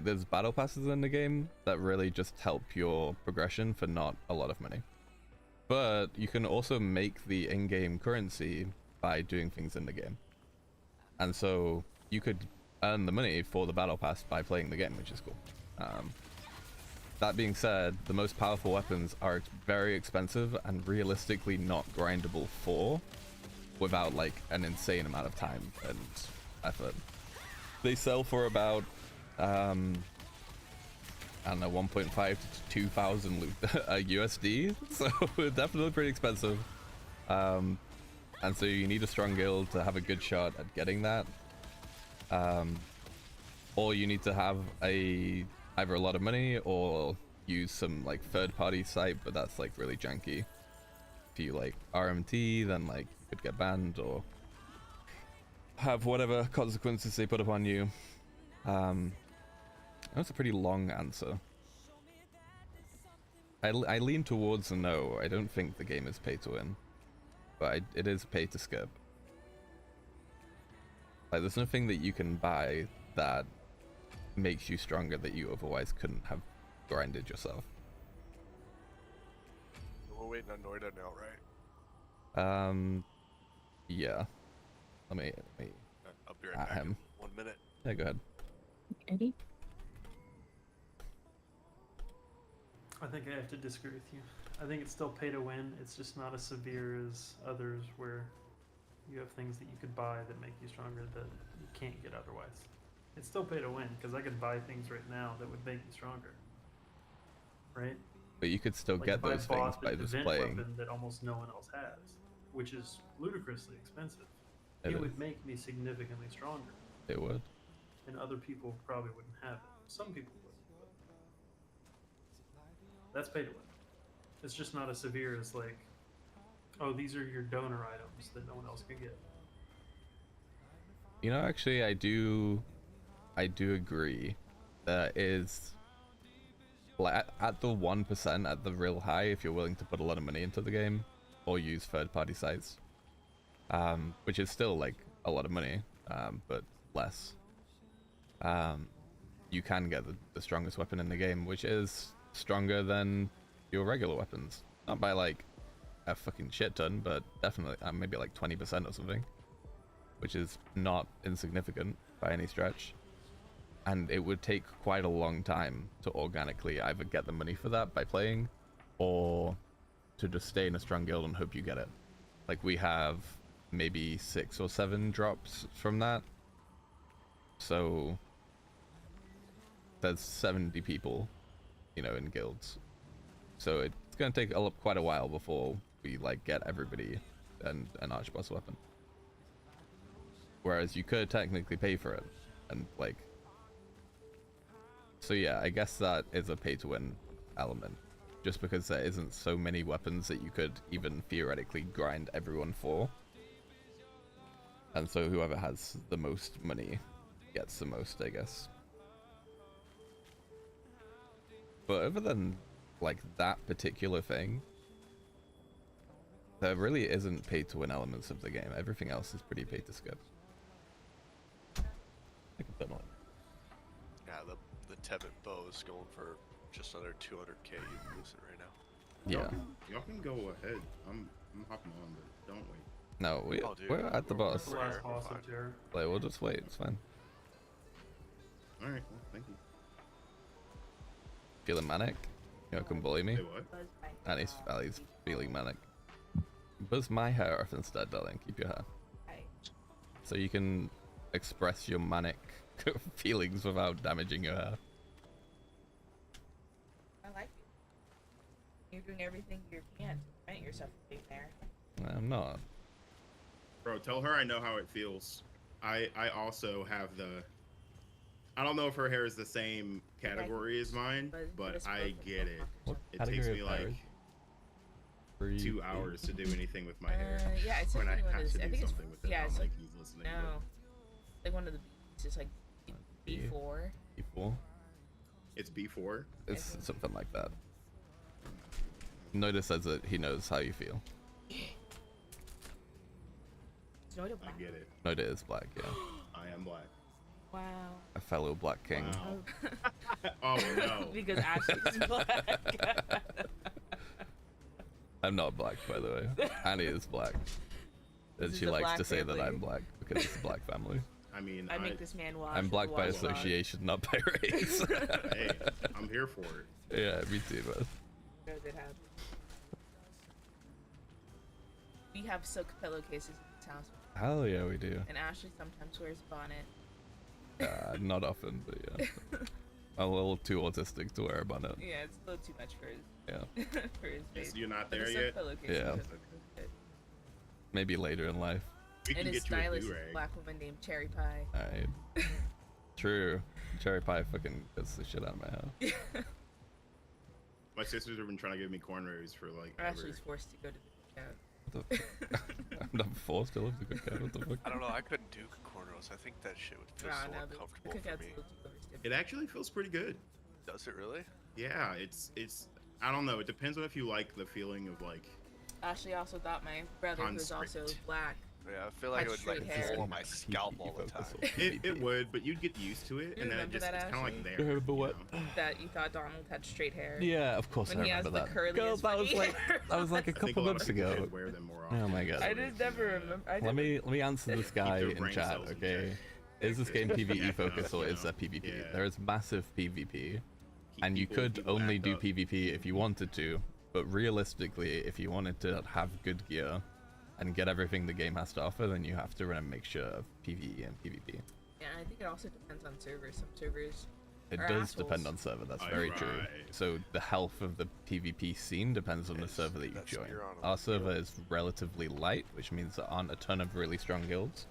there's battle passes in the game that really just help your progression for not a lot of money. But you can also make the in-game currency by doing things in the game. And so you could earn the money for the battle pass by playing the game, which is cool. That being said, the most powerful weapons are very expensive and realistically not grindable for without like an insane amount of time and effort. They sell for about I don't know, 1.5 to 2,000 USD, so definitely pretty expensive. And so you need a strong guild to have a good shot at getting that. Or you need to have either a lot of money or use some like third-party site, but that's like really janky. If you like RMT, then like you could get banned or have whatever consequences they put upon you. That's a pretty long answer. I lean towards a no. I don't think the game is pay to win, but it is pay to skip. Like, there's nothing that you can buy that makes you stronger that you otherwise couldn't have grinded yourself. We're waiting on Noida now, right? Yeah. Let me I'll be right back him. in 1 minute. Yeah, go ahead. Eddie? I think I have to disagree with you. I think it's still pay to win. It's just not as severe as others where you have things that you could buy that make you stronger that you can't get otherwise. It's still pay to win because I could buy things right now that would make me stronger. Right? But you could still Like get if I those things bought by the just event playing. weapon that almost no one else has, which is ludicrously expensive. It It would is. make me significantly stronger, It would. and other people probably wouldn't have it. Some people would, but that's pay to win. It's just not as severe as like, oh, these are your donor items that no one else can get. You know, actually, I do agree. There is, like, at the 1%, at the real high, if you're willing to put a lot of money into the game or use third-party sites, which is still like a lot of money, but less. You can get the strongest weapon in the game, which is stronger than your regular weapons. Not by like a fucking shit ton, but definitely maybe like 20% or something, which is not insignificant by any stretch. And it would take quite a long time to organically either get the money for that by playing, or to just stay in a strong guild and hope you get it. Like, we have maybe 6 or 7 drops from that. So there's 70 people, you know, in guilds. So it's going to take quite a while before we like get everybody an archboss weapon. Whereas you could technically pay for it, and like, so yeah, I guess that is a pay to win element, just because there isn't so many weapons that you could even theoretically grind everyone for. And so whoever has the most money gets the most, I guess. But other than like that particular thing, there really isn't pay to win elements of the game. Everything else is pretty pay to skip. I can put on. Yeah, the Tebet bow is going for just under 200k. You can lose it right now. Yeah. Y'all can go ahead. I'm hopping on, but don't wait. No, Oh, dude, we're at the boss. That's the last boss up there. Like, we'll just wait. It's fine. All right, well, thank you. Feeling manic? You know, come bully me. Say what? Ali's feeling manic. Buzz my hair off instead, darling. Keep your hair. Right. So you can express your manic feelings without damaging your hair. I like it. You're doing everything you can to prevent yourself from being there. I'm not. Bro, tell her I know how it feels. I also have the... I don't know if her hair is the same category as mine, but I get it. What It takes category me of hair like... is- 2 hours to do anything with my hair. Yeah, it's when like I one have of to those. I do think it's something with it. yeah, I'm it's like, like he's listening. no, like one of the B's. It's like B4. B4. It's B4. It's something like that. Noda says that he knows how you feel. Is Noda I black? get it. Noda is black, yeah. I am black. Wow. A fellow black king. Wow. Oh no. Because Ashley's black. I'm not black, by the way. Annie is black. And This she is a likes black to say that family. I'm black because it's a black family. I mean, I make this man watch. I'm black by watch association, not by race. Hey, I'm here for it. Yeah, me too, man. Knows it happens. We have silk pillowcases in this house. Hell yeah, we do. And Ashley sometimes wears a bonnet. Not often, but yeah. A little too autistic to wear a bonnet. Yeah, it's a little too much for his. Yeah. For his face. You're not But there the silk yet? pillowcases Yeah. are good. Maybe later in life. We can And his get you a stylist is a do-rag. black woman named Cherry Pie. Alright. True. Cherry pie fucking gets the shit out of my house. My sisters have been trying to give me cornrows for like ever. Ashley's forced to go to the cookout. What the I'm not forced to live the good guy. What the fuck? I don't know. I couldn't do cornrows. I think that shit would feel so No, uncomfortable the for cookout's me. a little too overstimulating. It actually feels pretty good. Does it really? Yeah, it's. I don't know. It depends on if you like the feeling of like. Ashley also thought my brother, who's also Constrict. black, Yeah, I feel like Had it would like straight hair. pull on my scalp all the time. It would, but you'd get used to it, You and then it remember just that, it's kind of like Ashley? there. Remember what? you know? that you thought Donald had straight hair. Yeah, of course When I he has remember the that. curliest Girl, that was funny like hair. that was like a I think couple a lot months of people ago. should wear them more often. Oh my god. I just never remember. Let me answer this guy their in brain chat, cells in okay? check. Is this game Yeah, PvE focused or you is know, that PvP? yeah. There is massive PvP, Keep and you people could only backed do up. PvP if you wanted to, but realistically, if you wanted to have good gear and get everything the game has to offer, then you have to run a mixture of PvE and PvP. Yeah, I think it also depends on servers. Some servers. It are does depend assholes. on server, that's Oh, very right. true. So the health of the PvP scene depends on the Yes, server that you that's join. you're on Our a- server is relatively light, which means there aren't a ton of really strong guilds.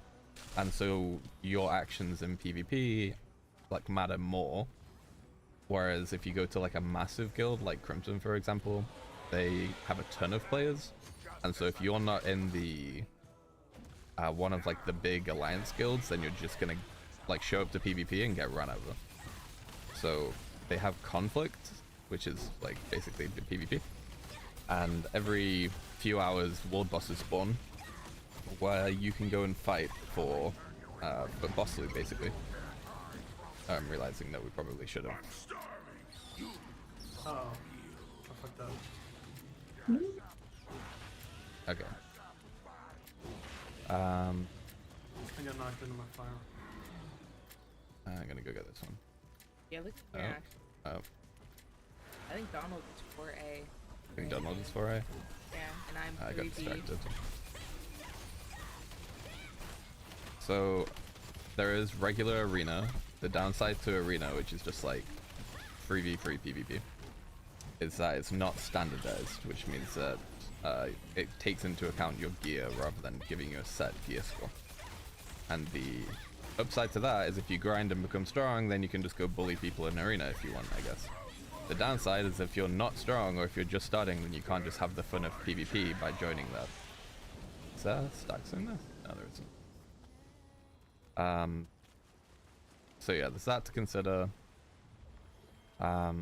And so your actions in PvP like matter more. Whereas if you go to like a massive guild like Crimson, for example, they have a ton of players. And so if you're not in the one of like the big alliance guilds, then you're just gonna like show up to PvP and get run over. So they have conflict, which is like basically the PvP, and every few hours world bosses spawn where you can go and fight for boss loot basically. I'm realizing that we probably should have. Oh, I fucked up. Okay. I got knocked into my fire. I'm gonna go get this one. Yeah, look at here, actually. Oh, I think Donald is 4A. I think Donald is 4A. Yeah, and I'm I got 3B. distracted. So there is regular arena. The downside to arena, which is just like 3v3 PvP, is that it's not standardized, which means that it takes into account your gear rather than giving you a set gear score. And the upside to that is if you grind and become strong, then you can just go bully people in arena if you want, I guess. The downside is if you're not strong or if you're just starting, then you can't just have the fun of PvP by joining that. Is there stacks in there? No, there isn't. So yeah, there's that to consider. But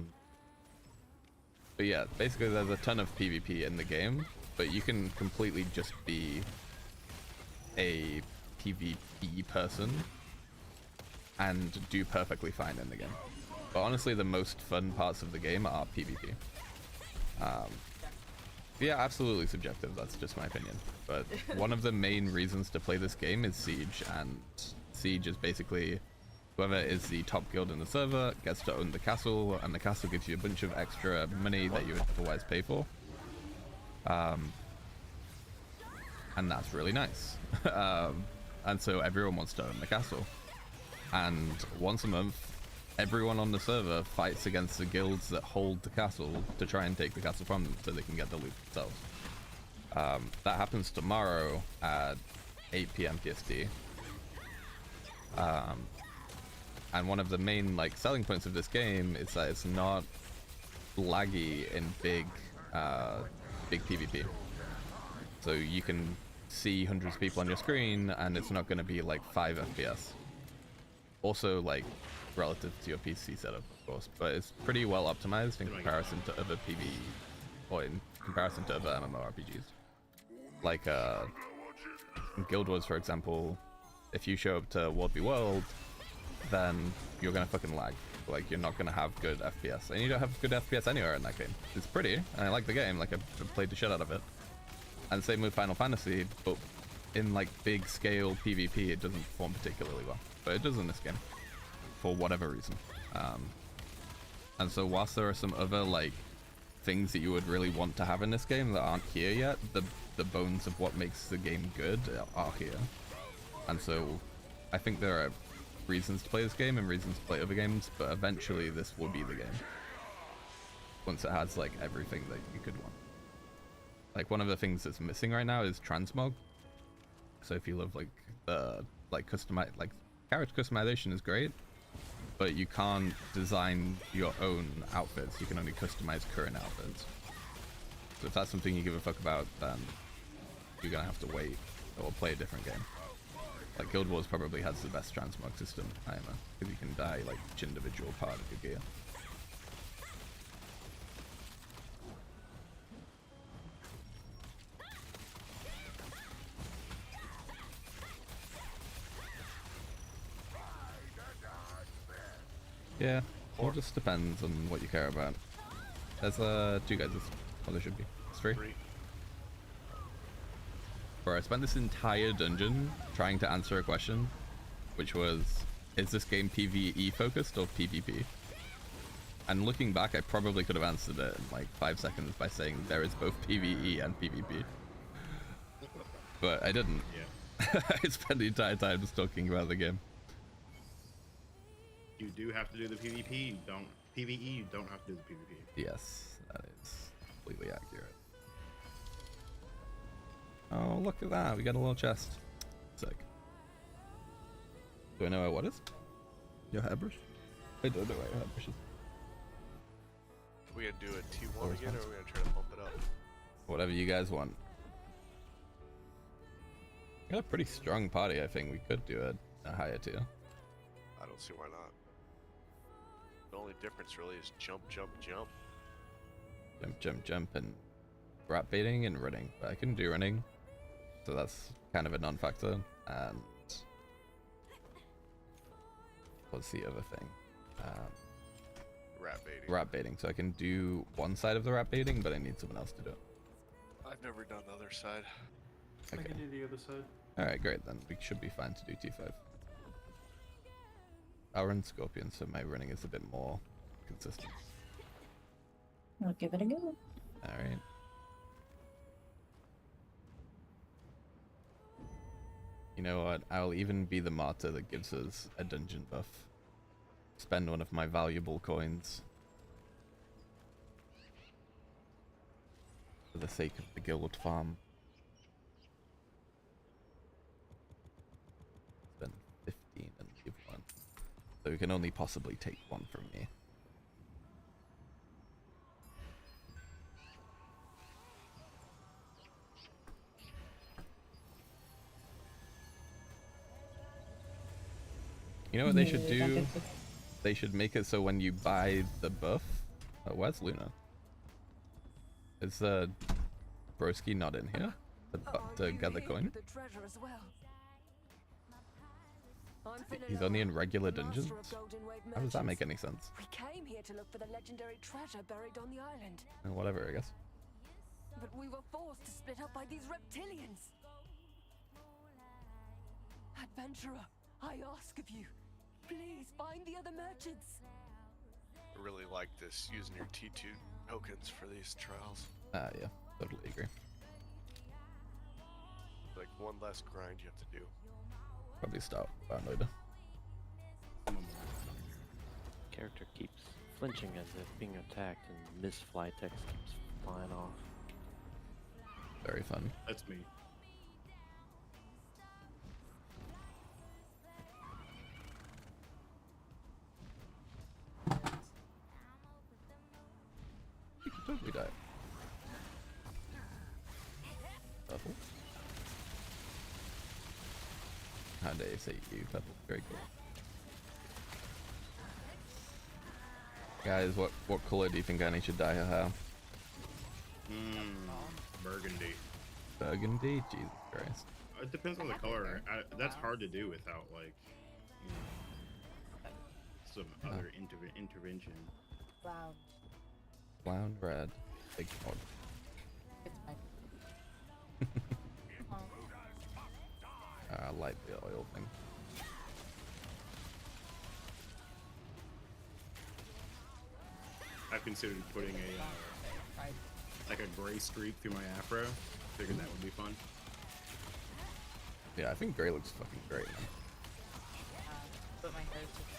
yeah, basically there's a ton of PvP in the game, but you can completely just be a PvP person and do perfectly fine in the game. But honestly, the most fun parts of the game are PvP. Yeah, absolutely subjective, that's just my opinion. But one of the main reasons to play this game is Siege, and Siege is basically whoever is the top guild in the server gets to own the castle, and the castle gives you a bunch of extra money that you would otherwise pay for. And that's really nice. And so everyone wants to own the castle. And once a month, everyone on the server fights against the guilds that hold the castle to try and take the castle from them so they can get the loot themselves. That happens tomorrow at 8 PM PST. And one of the main like selling points of this game is that it's not laggy in big big PvP. So you can see hundreds of people on your screen, and it's not going to be like 5 FPS. Also, like, relative to your PC setup, of course, but it's pretty well optimized in comparison to other PvE, or in comparison to other MMORPGs. Like, in Guild Wars, for example, if you show up to World v World, then you're gonna fucking lag. Like, you're not gonna have good FPS, and you don't have good FPS anywhere in that game. It's pretty, and I like the game, like, I've played the shit out of it. And same with Final Fantasy, but in, like, big scale PvP, it doesn't perform particularly well. But it does in this game, for whatever reason. And so whilst there are some other, like, things that you would really want to have in this game that aren't here yet, the bones of what makes the game good are here. And so I think there are reasons to play this game and reasons to play other games, but eventually this will be the game. Once it has, like, everything that you could want. Like, one of the things that's missing right now is transmog. So if you love, like, the, like, character customization is great, but you can't design your own outfits. You can only customize current outfits. So if that's something you give a fuck about, then you're gonna have to wait or play a different game. Like, Guild Wars probably has the best transmog system, because you can dye, like, each individual part of your gear. Yeah, it just depends on what you care about. There's 2 guys, well, there should be. It's 3. Where I spent this entire dungeon trying to answer a question, which was, is this game PvE focused or PvP? And looking back, I probably could have answered it in like 5 seconds by saying there is both PvE and PvP. But I didn't. Yeah. I spent the entire time just talking about the game. You do have to do the PvP, you don't. PvE, you don't have to do the PvP. Yes, that is completely accurate. Oh, look at that. We got a little chest. Sick. Do I know what is? Your hairbrush? I don't know what your hairbrush is. Are we gonna do a T1 again, or are we gonna try to bump it up? Whatever you guys want. We got a pretty strong party, I think. We could do a higher tier. I don't see why not. The only difference really is jump, jump, jump. Jump, jump, jump, and rat baiting and running. But I can do running, so that's kind of a non-factor. And what's the other thing? Rat baiting. Rat baiting. So I can do one side of the rat baiting, but I need someone else to do it. I've never done the other side. I can do the other side. Alright, great then. We should be fine to do T5. I'll run Scorpion, so my running is a bit more consistent. I'll give it a go. Alright. You know what? I'll even be the martyr that gives us a dungeon buff. Spend one of my valuable coins. For the sake of the guild farm. Spend 15 and give 1. So we can only possibly take 1 from me. You know what they should do? They should make it so when you buy the buff... Oh, where's Luna? Is Broski not in here to gather coin? He's only in regular dungeons? How does that make any sense? We came here to look for the legendary treasure buried on the island. Whatever, I guess. But we were forced to split up by these reptilians. Adventurer, I ask of you, please find the other merchants. I really like this, using your T2 tokens for these trials. Yeah, totally agree. Like, one less grind you have to do. Probably start later. Character keeps flinching as if being attacked, and this fly text keeps flying off. Very fun. That's me. You can totally die. How dare you say you? That's very cool. Guys, what color do you think Annie should dye her hair? Burgundy. Burgundy? Jesus Christ. It depends on the color. That's hard to do without like some other intervention. Brown. Brown red. Big mod. It's fine. I like the oil thing. I've considered putting a like a gray streak through my afro. Figured that would be fun. Yeah, I think gray looks fucking great, man. But my hair is just...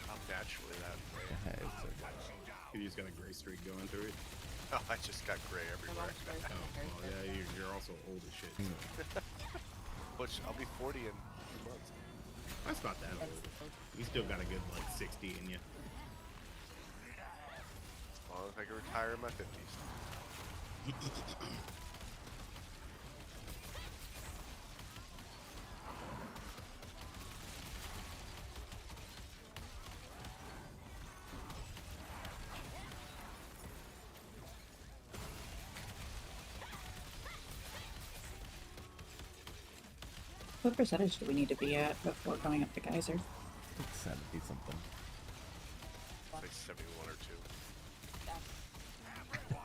I'm naturally that way. Hey, it's so good. You just got a gray streak going through it. Oh, I just got gray everywhere. Well, yeah, you're also old as shit. So. Which I'll be 40 in 2 months. That's not that old. You still got a good like 60 in you. As long as I can retire in my 50s. What percentage do we need to be at before going up to Geyser? It's 70 something. Like 71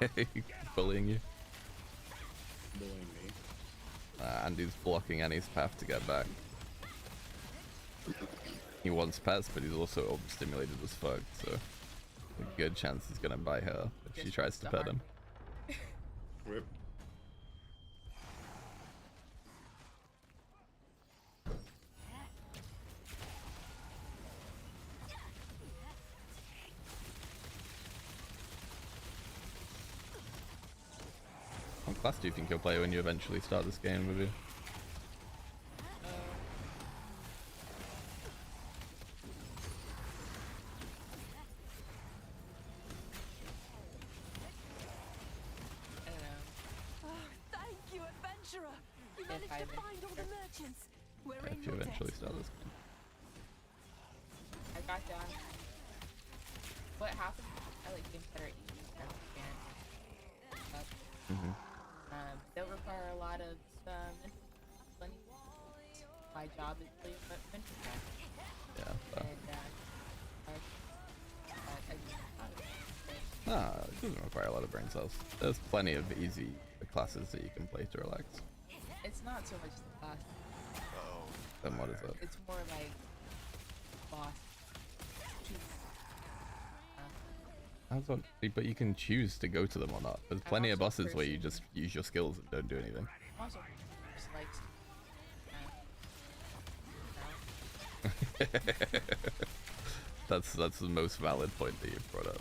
or 2. Bullying you. Bullying me. Andy's blocking Annie's path to get back. He wants pets, but he's also overstimulated as fuck, so a good chance he's gonna buy her if she tries to pet him. Rip. What class do you think you'll play when you eventually start this game with you? Oh, thank you, adventurer! You managed to find all the merchants. We're in If you your eventually debt. start this game. I got down. What happened? I like games that are easy and don't require a lot of money. My job is really adventure time. Yeah. So. And It doesn't require a lot of brain cells. There's plenty of easy classes that you can play to relax. it's not so much the class. Uh-oh. Then what is it? It's more like boss. But you can choose to go to them or not. There's plenty of bosses where you just use your skills and don't do anything. Also, just likes. That's the most valid point that you've brought up.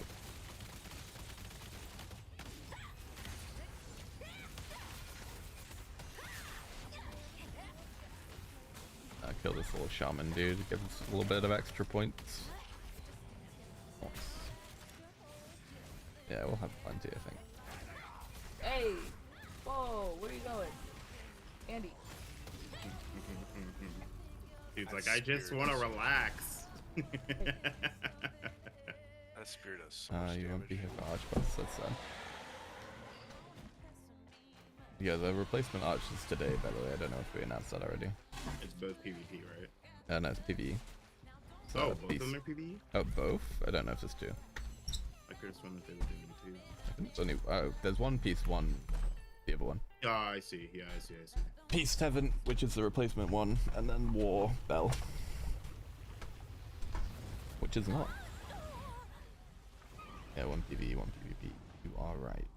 Kill this little shaman dude, give us a little bit of extra points. Yeah, we'll have plenty, I think. Hey! Whoa, where are you going? Andy. He's like, I just want to relax. That spear does so much You won't damage. be here for arch boss, that's sad. Yeah, the replacement arch is today, by the way. I don't know if we announced that already. It's both PvP, right? No, it's PvE. So Oh, both of them are PvE? Oh, both? I don't know if there's two. I could have sworn that they were doing two. I think it's only, there's one piece one, the other one. Oh, I see. Yeah, I see. Peace Heaven, which is the replacement one, and then War Bell, which is not. Yeah, one PvE, one PvP. You are right.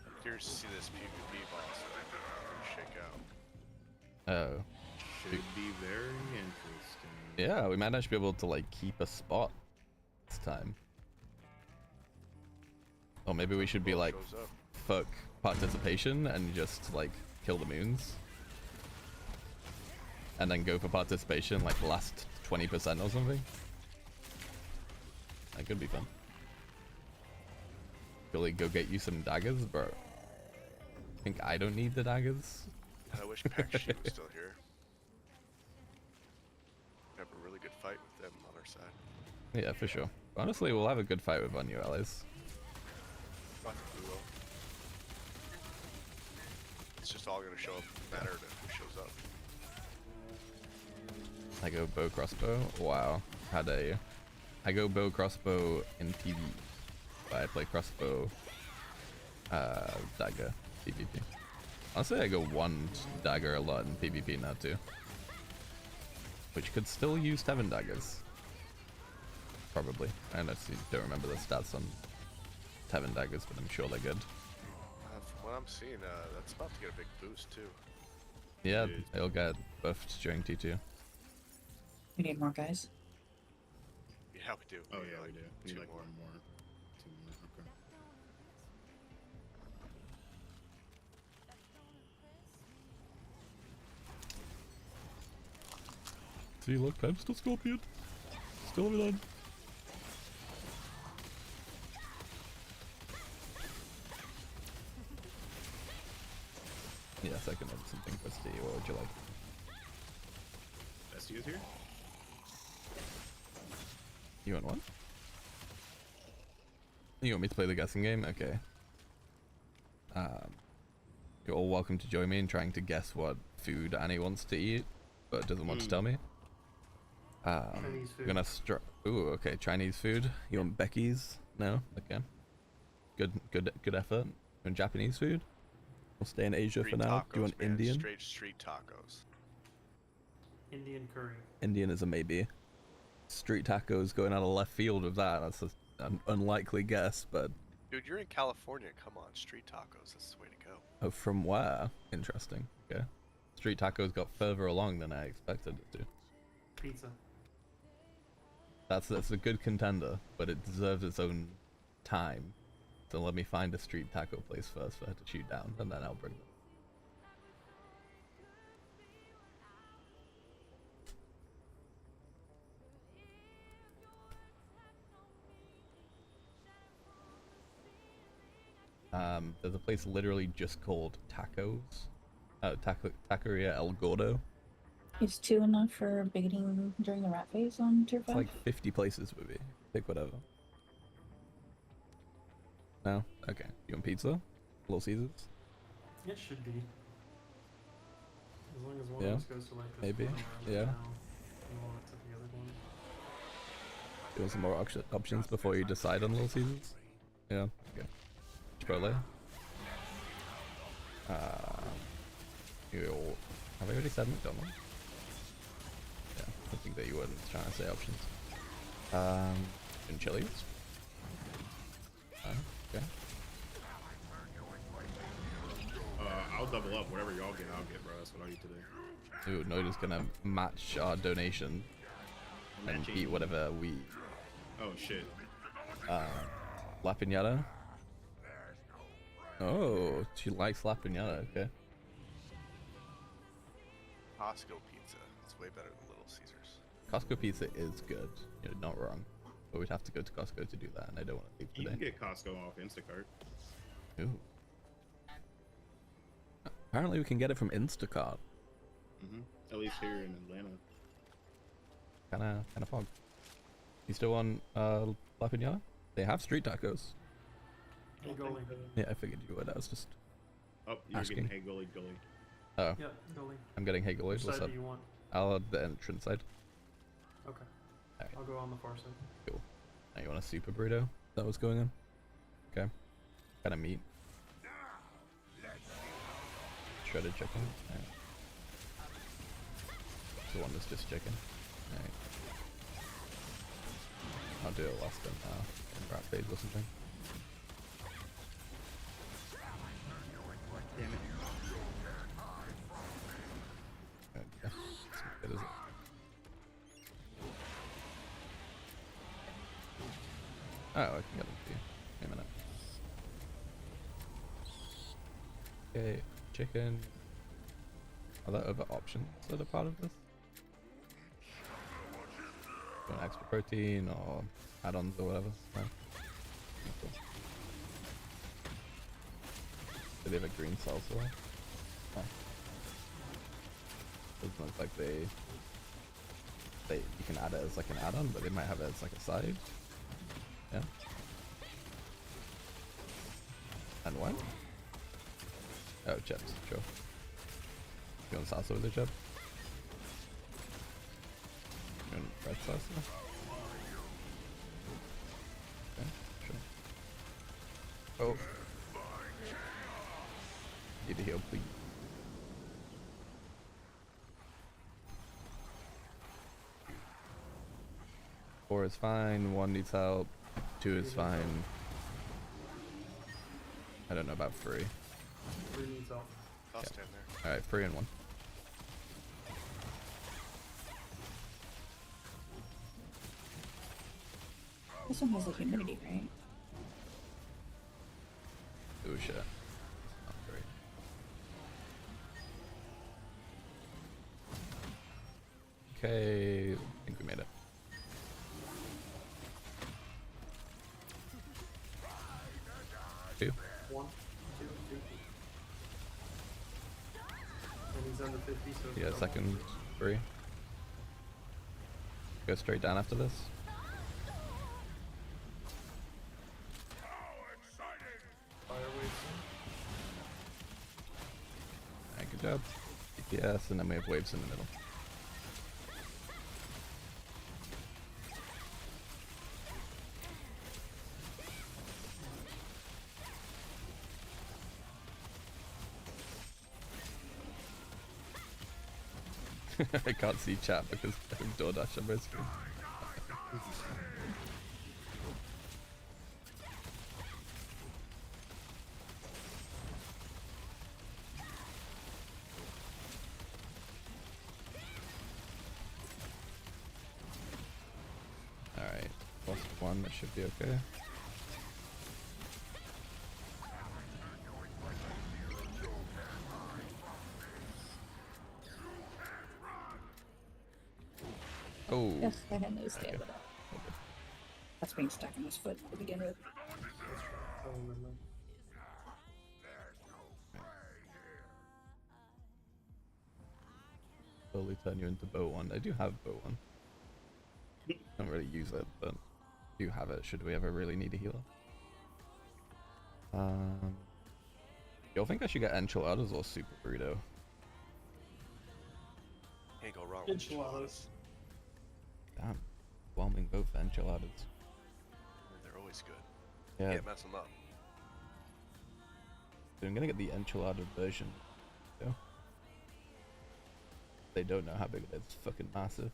I'm curious to see this PvP boss shake out. Oh. Should be very interesting. Yeah, we might actually be able to like keep a spot this time. Or maybe we should be like, fuck participation and just like kill the moons. And then go for participation like last 20% or something. That could be fun. Billy, go get you some daggers, bro. I think I don't need the daggers. I wish Pack Sheep was still here. Have a really good fight with them on our side. Yeah, for sure. Honestly, we'll have a good fight with our new allies. I think we will. It's just all gonna show up matter to who shows up. I go bow crossbow. Wow, how dare you? I go bow crossbow in PvP. But I play crossbow, dagger PvP. Honestly, I go one dagger a lot in PvP now too, which could still use 7 daggers. Probably. I honestly don't remember the stats on 7 daggers, but I'm sure they're good. From what I'm seeing, that's about to get a big boost too. Yeah, they'll get buffed during T2. We need more guys. Yeah, we do. Oh yeah, we do. We need two like more. one more. 2 more. Okay. See, look, I'm still Scorpion. Still Milan. Yes, I can add something for Steve. What would you like? Best use here? You want one? You want me to play the guessing game? Okay. You're all welcome to join me in trying to guess what food Annie wants to eat, but doesn't want to tell me. Chinese food. We're gonna ooh, okay, Chinese food. You want Becky's? No? Okay. Good effort. You want Japanese food? We'll stay in Asia for now. Do you want Indian? Straight street tacos. Indian curry. Indian is a maybe. Street tacos going out of left field with that. That's an unlikely guess, but... Dude, you're in California. Come on, street tacos. That's the way to go. Oh, from where? Interesting. Okay. Street tacos got further along than I expected it to. Pizza. That's a good contender, but it deserves its own time. So let me find a street taco place first for her to shoot down, and then I'll bring them. There's a place literally just called Tacos. Taqueria El Gordo. Is 2 enough for baiting during the rat phase on tier 5? It's like 50 places would be. Pick whatever. No? Okay. You want pizza? Little Caesars? It should be. As long as one Yeah, of us goes to like this maybe. one around Yeah. town, and one to the other one. Do you want some more options before you decide on Little Caesars? Yeah. Okay. Chipotle. Have I already said McDonald's? Yeah, I think that you weren't trying to say options. And Chili's? Okay. I'll double up. Whatever y'all get, I'll get, bro. That's what I eat today. Ooh, Noida's gonna match our donation and Matching. eat whatever we eat. Oh, shit. La Piñata? Oh, she likes La Piñata, okay. Costco pizza. It's way better than Little Caesars. Costco pizza is good. You're not wrong. But we'd have to go to Costco to do that, and I don't want to leave You today. can get Costco off Instacart. Ooh. Apparently we can get it from Instacart. At least here in Atlanta. Kinda fog. You still on La Piñata? They have street tacos. Hey, goalie. Yeah, I figured you would. I was just Oh, you're asking. getting Hey Gully Gully. Oh. Yeah, goalie. I'm getting Hegel. Which What's side up? do you want? I'll add the entrance side. Okay. Alright. I'll go on the far side. Cool. Now you want a super burrito? Is that what's going on? Okay. Kind of meat. Shredded chicken. Alright. The one that's just chicken. Alright. I'll do it last time. In rat phase or something. Damn it. Okay. That's good, is it? Oh, I can get them for you. Wait a minute. Okay, chicken. Are there other options that are part of this? Want extra protein or add-ons or whatever? No? Cool. Do they have a green salsa? Oh. Doesn't look like they you can add it as like an add-on, but they might have it as like a side. Yeah. And what? Oh, chips, sure. You want salsa with a chip? You want red salsa? Okay, sure. Oh. Need to heal, please. Four is fine, one needs help, two is fine. I don't know about three. 3 needs help. I'll stand there. Alright, 3 and 1. This one has a humidity, right? Oh shit. Not great. Okay, I think we made it. Two. 1, 2, 2. And he's under 50, so Yeah, second 3. Go straight down after this. fire waves. Alright, good job. DPS, and then we have waves in the middle. I can't see chat because I have DoorDash on my screen. Alright, lost one, that should be okay. Oh. Yes, I had no stand with that. That's being stuck in his foot to begin with. I remember. Slowly turn you into bow one. I do have bow one. Don't really use it, but do have it should we ever really need a healer. Y'all think I should get enchiladas or super burrito? Can't go wrong with Enchiladas. Damn, whelming both enchiladas. They're always good. Yeah, Can't mess them up. so I'm gonna get the enchilada version. Yeah. They don't know how big it is. It's fucking massive.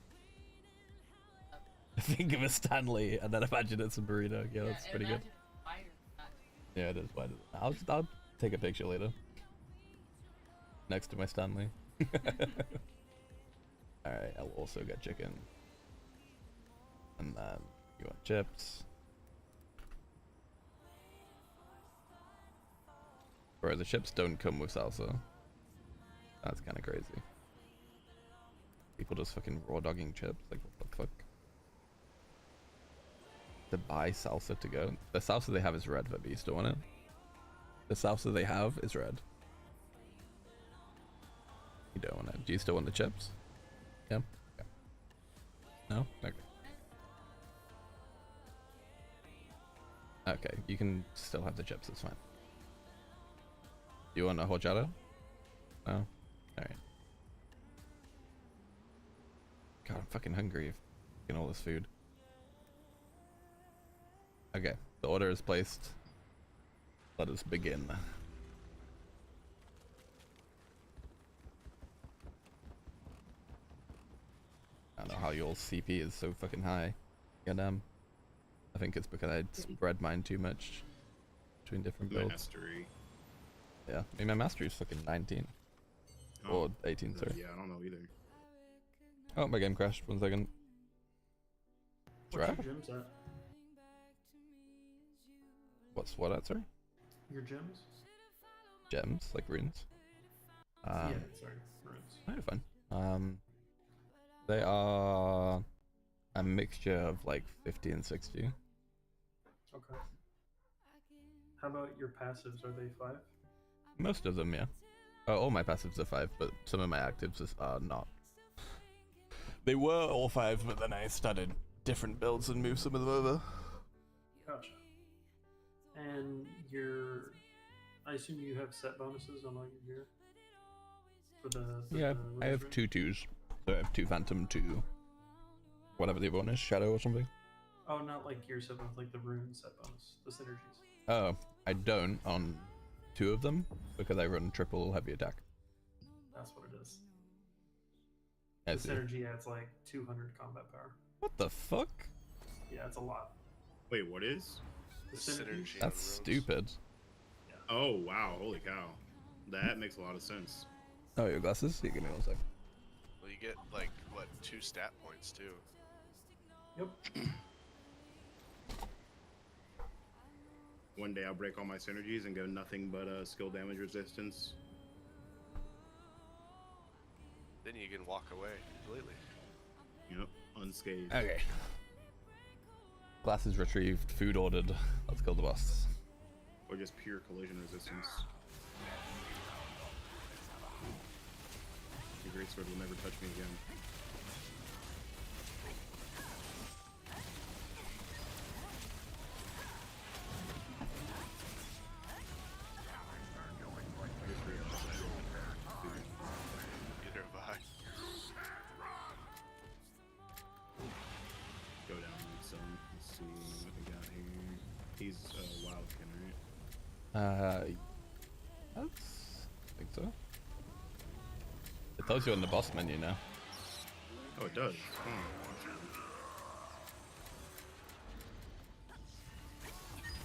Think of a Stanley and then imagine it's a burrito. Yeah, that's pretty good. Yeah, it is wider. I'll take a picture later. Next to my Stanley. Alright, I'll also get chicken. And then you want chips. Bro, the chips don't come with salsa. That's kind of crazy. People just fucking raw dogging chips. Like, what the fuck? To buy salsa to go. The salsa they have is red, but you still want it? The salsa they have is red. You don't want it. Do you still want the chips? Yeah? Okay. No? Okay. Okay, you can still have the chips, it's fine. Do you want a horchata? No? Alright. God, I'm fucking hungry getting all this food. Okay, the order is placed. Let us begin. I don't know how your CP is so fucking high. Goddamn. I think it's because I spread mine too much between different builds. Mastery. Yeah, I mean my mastery is fucking 19. Oh, or 18, sorry. Yeah, I don't know either. Oh, my game crashed. 1 second. What's Right. your gyms at? What's what at, sorry? Your gyms? Gems, like runes. Yeah, sorry, runes. Oh, fine. They are a mixture of like 50 and 60. Okay. How about your passives? Are they 5? Most of them, yeah. All my passives are 5, but some of my actives are not. They were all 5, but then I started different builds and moved some of them over. Gotcha. And I assume you have set bonuses on all your gear? Yeah, I have range? 2 2s. So I have 2 Phantom, 2 whatever the other one is, Shadow or something. Oh, not like gear set bonus, like the rune set bonus, the synergies. Oh, I don't on 2 of them because I run triple heavy attack. That's what it is. I The see. synergy adds like 200 combat power. What the fuck? Yeah, it's a lot. Wait, what is? The synergy. That's stupid. Oh wow, holy cow. That makes a lot of sense. Oh, your glasses? Yeah, give me 1 sec. Well, you get like what 2 stat points too. Yep. One day I'll break all my synergies and go nothing but skill damage resistance. Then you can walk away completely. Yep, unscathed. Okay. Glasses retrieved, food ordered. Let's kill the boss. Or just pure collision resistance. The greatsword will never touch me again. Neither have I. Go down and some. Let's see what we got here. He's a wildkin, right? I think so. It tells you on the boss menu now. Oh, it does. Oh,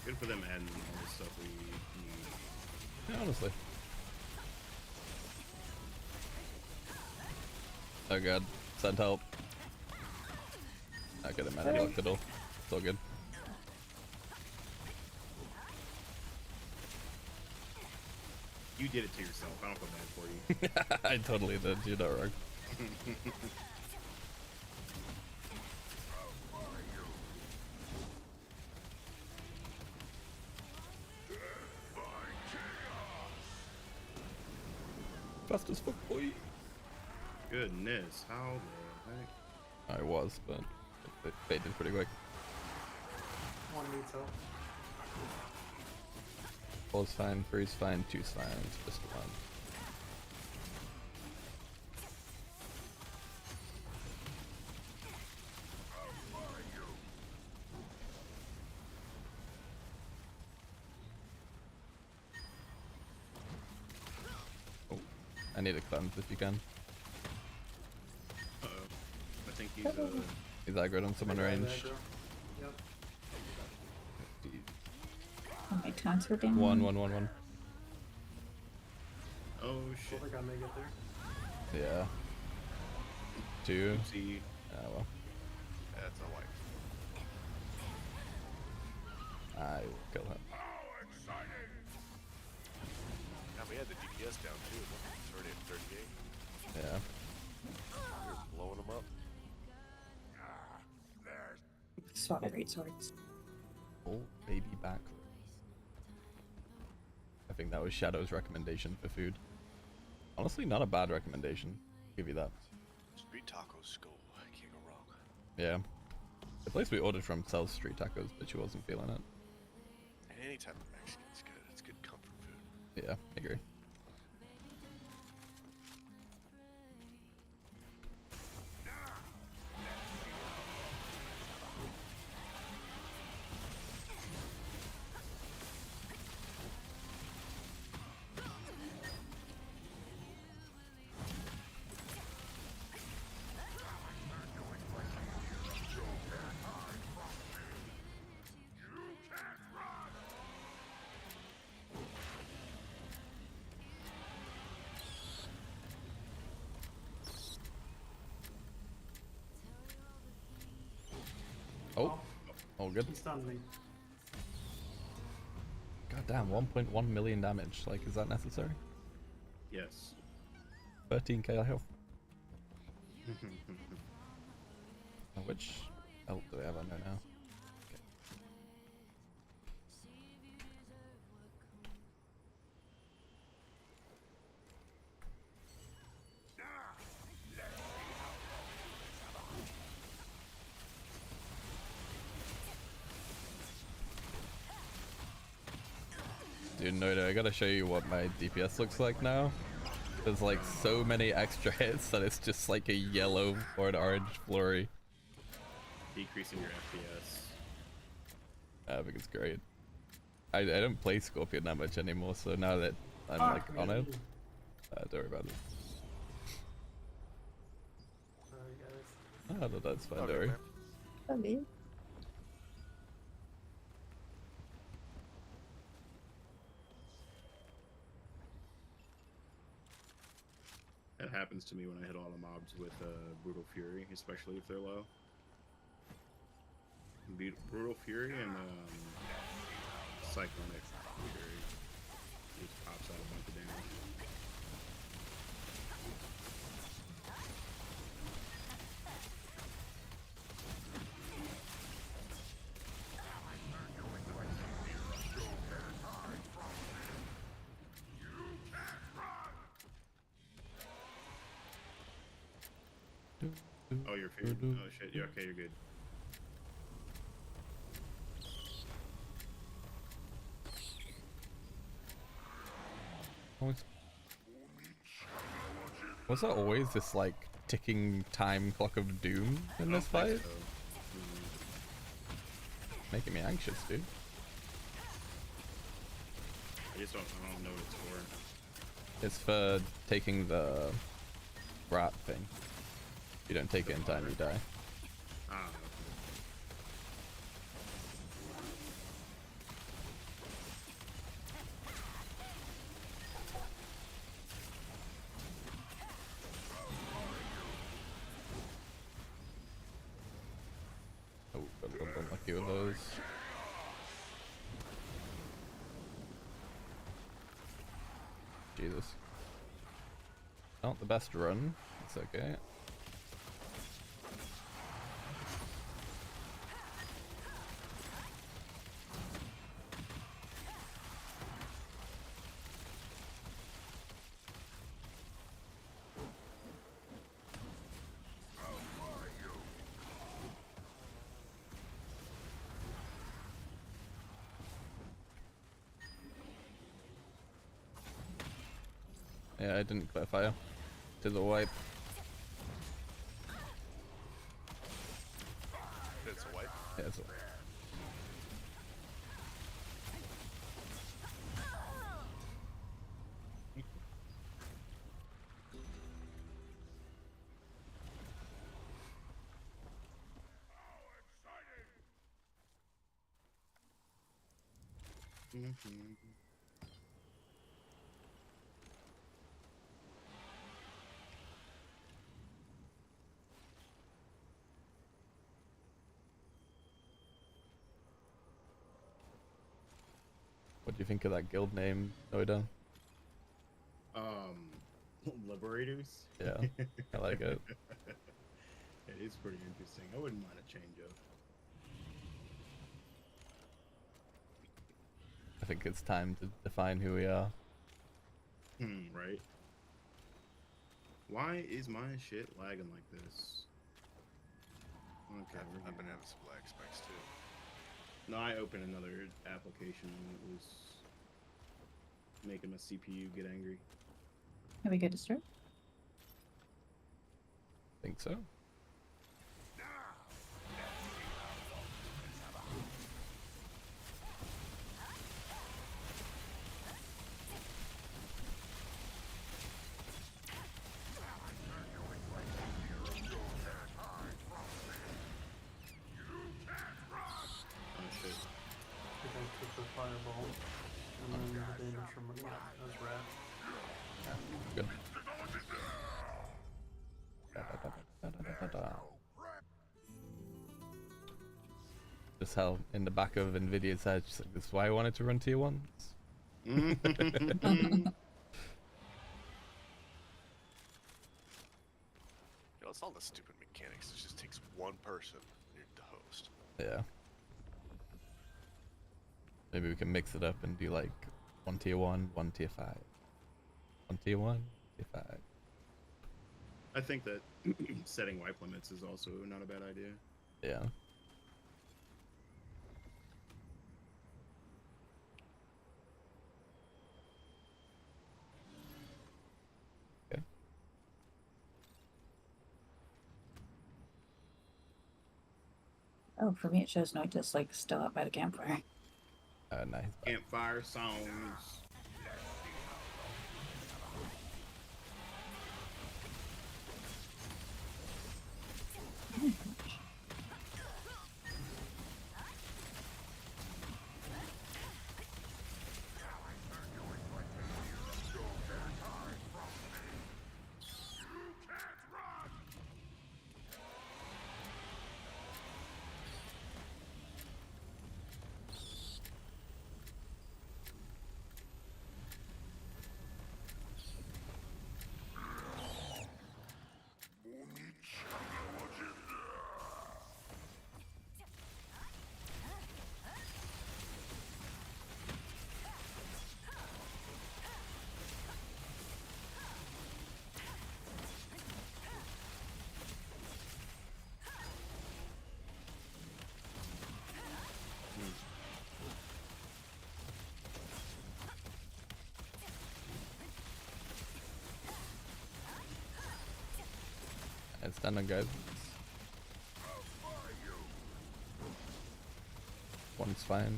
good for them adding all the stuff we need. Yeah, honestly. Oh god, send help. Okay, the man locked the door. It's all good. You did it to yourself. I don't feel bad for you. I totally did. You're not wrong. Fast as fuck, boy. Goodness, how the heck? I was, but it faded pretty quick. One needs help. 4's fine, 3's fine, 2's fine, it's just 1. Oh, I need a cleanse if you can. Uh-oh. I think He's aggroed on someone range. Yep. Oh, my taunts are down. 1. Oh shit. I think I may get there. Yeah. 2. See. Ah, well. That's a wipe. I will kill him. Yeah, we had the DPS down too. It's already at 38. Yeah. We're blowing them up. Swap my great swords. Oh, baby back. I think that was Shadow's recommendation for food. Honestly, not a bad recommendation. Give you that. Street tacos school. Can't go wrong. Yeah. The place we ordered from sells street tacos, but she wasn't feeling it. And any type of Mexican's good. It's good comfort food. Yeah, I agree. Oh, all good. He stunned me. God damn, 1.1 million damage. Like, is that necessary? Yes. 13k health. Which health do we have under now? Okay. Dude, no, I gotta show you what my DPS looks like now. There's like so many extra hits that it's just like a yellow or an orange flurry. Decreasing your FPS. I think it's great. I don't play Scorpion that much anymore, so now that I'm like on it, don't worry about it. Sorry, guys. Oh, no, that's fine, Okay, don't worry. man. Okay. That happens to me when I hit all the mobs with Brutal Fury, especially if they're low. Brutal Fury and Cyclonic Fury just pops out a bunch of damage. Oh, you're feared. Oh shit. Yeah, okay, you're good. Was there always this like ticking time clock of doom in this fight? So. Making me anxious, dude. I don't know what it's for. It's for taking the rat thing. If you don't take it in time, you die. Ah. Oh, got unlucky with those. Jesus. Not the best run. It's okay. Yeah, I didn't clarify. To the wipe. It's a wipe. Yeah, it's a wipe. What do you think of that guild name, Oda? Liberators? Yeah, I like it. It is pretty interesting. I wouldn't mind a change of. I think it's time to define who we are. Right. Why is my shit lagging like this? Okay, I've been having some lag spikes too. No, I opened another application and it was making my CPU get angry. Are we good to start? Think so. Oh shit. I think I took the fireball and then the damage from it. Yeah, that was rat. Good. Da-da-da-da-da-da-da. Just how in the back of Nvidia's head, she's like, this is why I wanted to run tier 1s. Yo, it's all the stupid mechanics. It just takes one person and you're the host. Yeah. Maybe we can mix it up and do like 1 tier 1, 1 tier 5. 1 tier 1, tier 5. I think that setting wipe limits is also not a bad idea. Yeah. Oh, for me it shows Noitis like still out by the campfire. Nice. Campfire songs. It's done, guys. One's fine.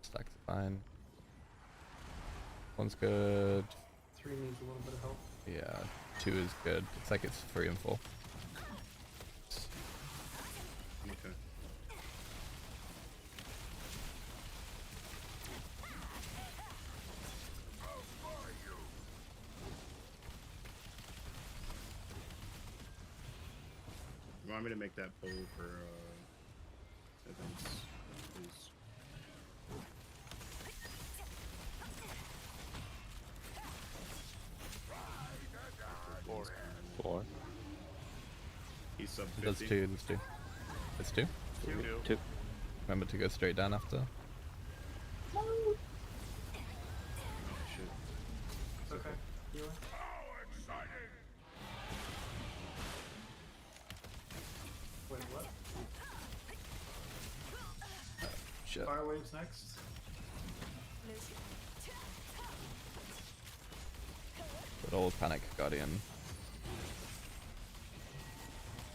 Stacks fine. One's good. 3 needs a little bit of help. Yeah, 2 is good. It's like it's 3 and 4. Okay. You want me to make that poll for events, please? Four. He's sub 50. That's 2, that's 2. That's 2? Two. Remember to go straight down after. Oh shit. It's okay. Healer. Wait, what? Shit. Fire waves next. Good old Panic Guardian.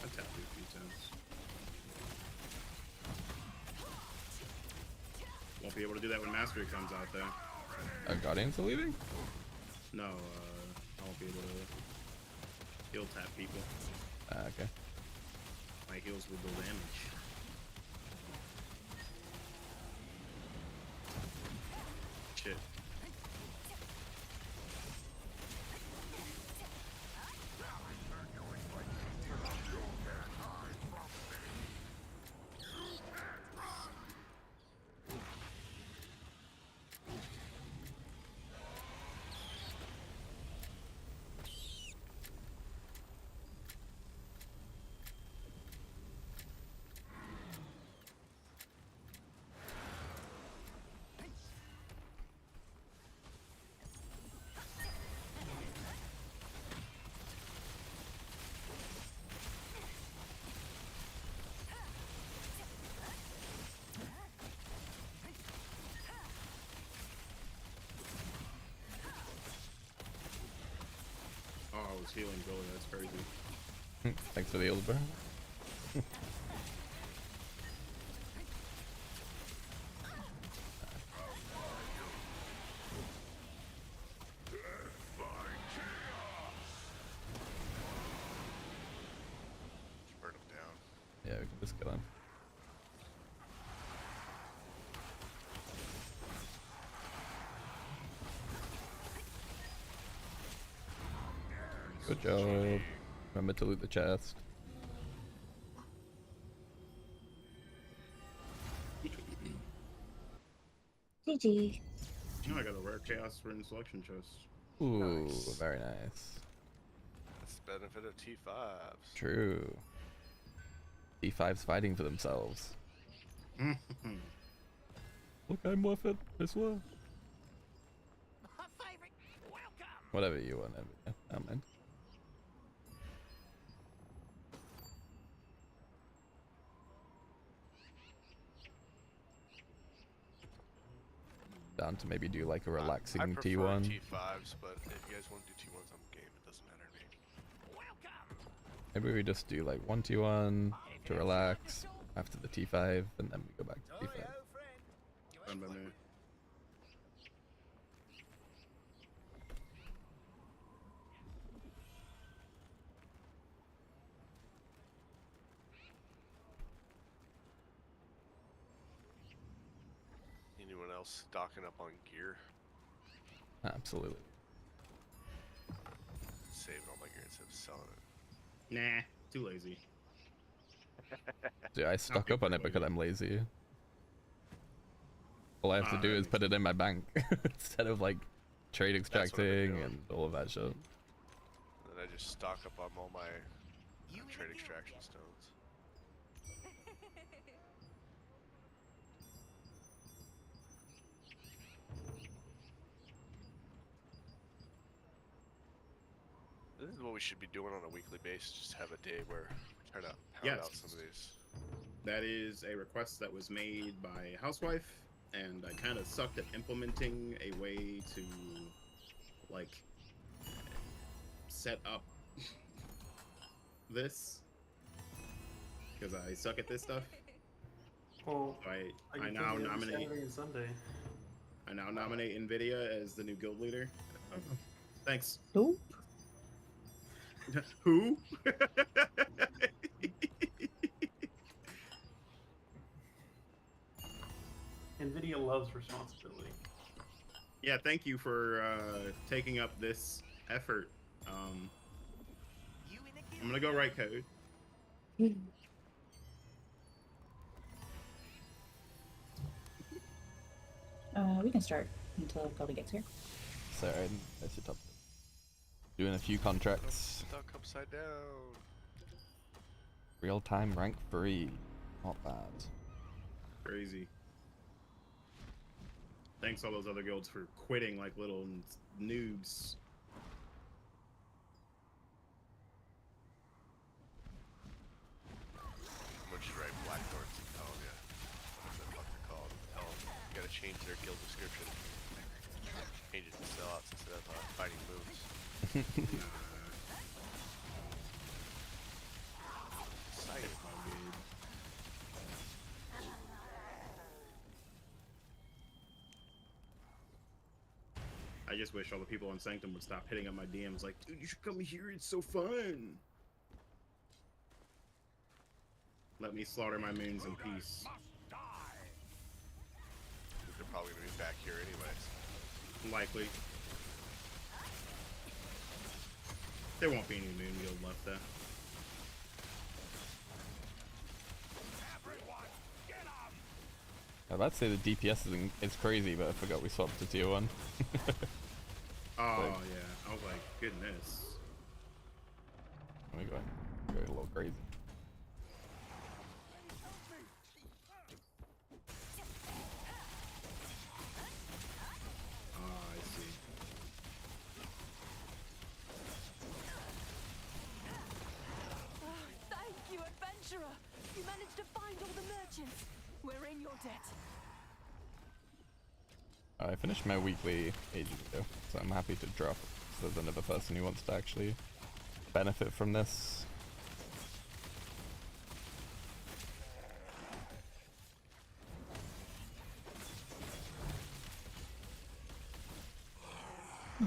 I tapped you a few times. Won't be able to do that when Mastery comes out though. Guardians are leaving? No, I won't be able to heal tap people. Okay. My heals will do damage. Shit. Oh, I was healing Goalie, that's crazy. Thanks for the heals, bro. Burn him down. Yeah, we can just kill him. Good job. Remember to loot the chest. GG. Oh, I got a rare Chaos Ring selection chest. Ooh, Nice. very nice. That's the benefit of T5s. True. D5's fighting for themselves. Look, I'm worth it, I swear. Whatever you want, yeah, I don't mind. down to maybe do like a I relaxing prefer T1. T5s, but if you guys want to do T1s, I'm game. It doesn't matter to me. Maybe we just do like one T1 to relax after the T5, and then we go back to T5. Fine by me. Anyone else stocking up on gear? Absolutely. Saving all my gear instead of selling it. Nah, too lazy. Dude, I stock up on it because I'm lazy. All I have to do is put it in my bank instead of like trade extracting and all of that shit. And then I just stock up on all my trade extraction stones. This is what we should be doing on a weekly basis. Just have a day where we try to pound out some of these. That is a request that was made by Housewife, and I kind of sucked at implementing a way to, like, set up this. Because I suck at this stuff. Well, I now nominate Saturday and Sunday. I now nominate NVIDIA as the new guild leader. Thanks. Who? Who? NVIDIA loves responsibility. Yeah, thank you for taking up this effort. I'm gonna go write code. We can start until Kobe gets here. Sorry, I sit up. Doing a few contracts. Stuck upside down. Real time rank 3. Not bad. Crazy. Thanks all those other guilds for quitting like little noobs. Someone should write Blackthorns and tell them, what the fuck they're called. Tell them you gotta change their guild description. Change it to sellouts instead of fighting moves. I just wish all the people on Sanctum would stop hitting up my DMs like, dude, you should come here, it's so fun. Let me slaughter my moons in peace. They're probably gonna be back here anyways. Likely. There won't be any moon guild left though. I was about to say the DPS is crazy, but I forgot we swapped to tier 1. Oh yeah, I was like, goodness. We go a little crazy. I see. Thank you, adventurer! You managed to find all the merchants. We're in your debt. I finished my weekly ages ago, so I'm happy to drop. So there's another person who wants to actually benefit from this.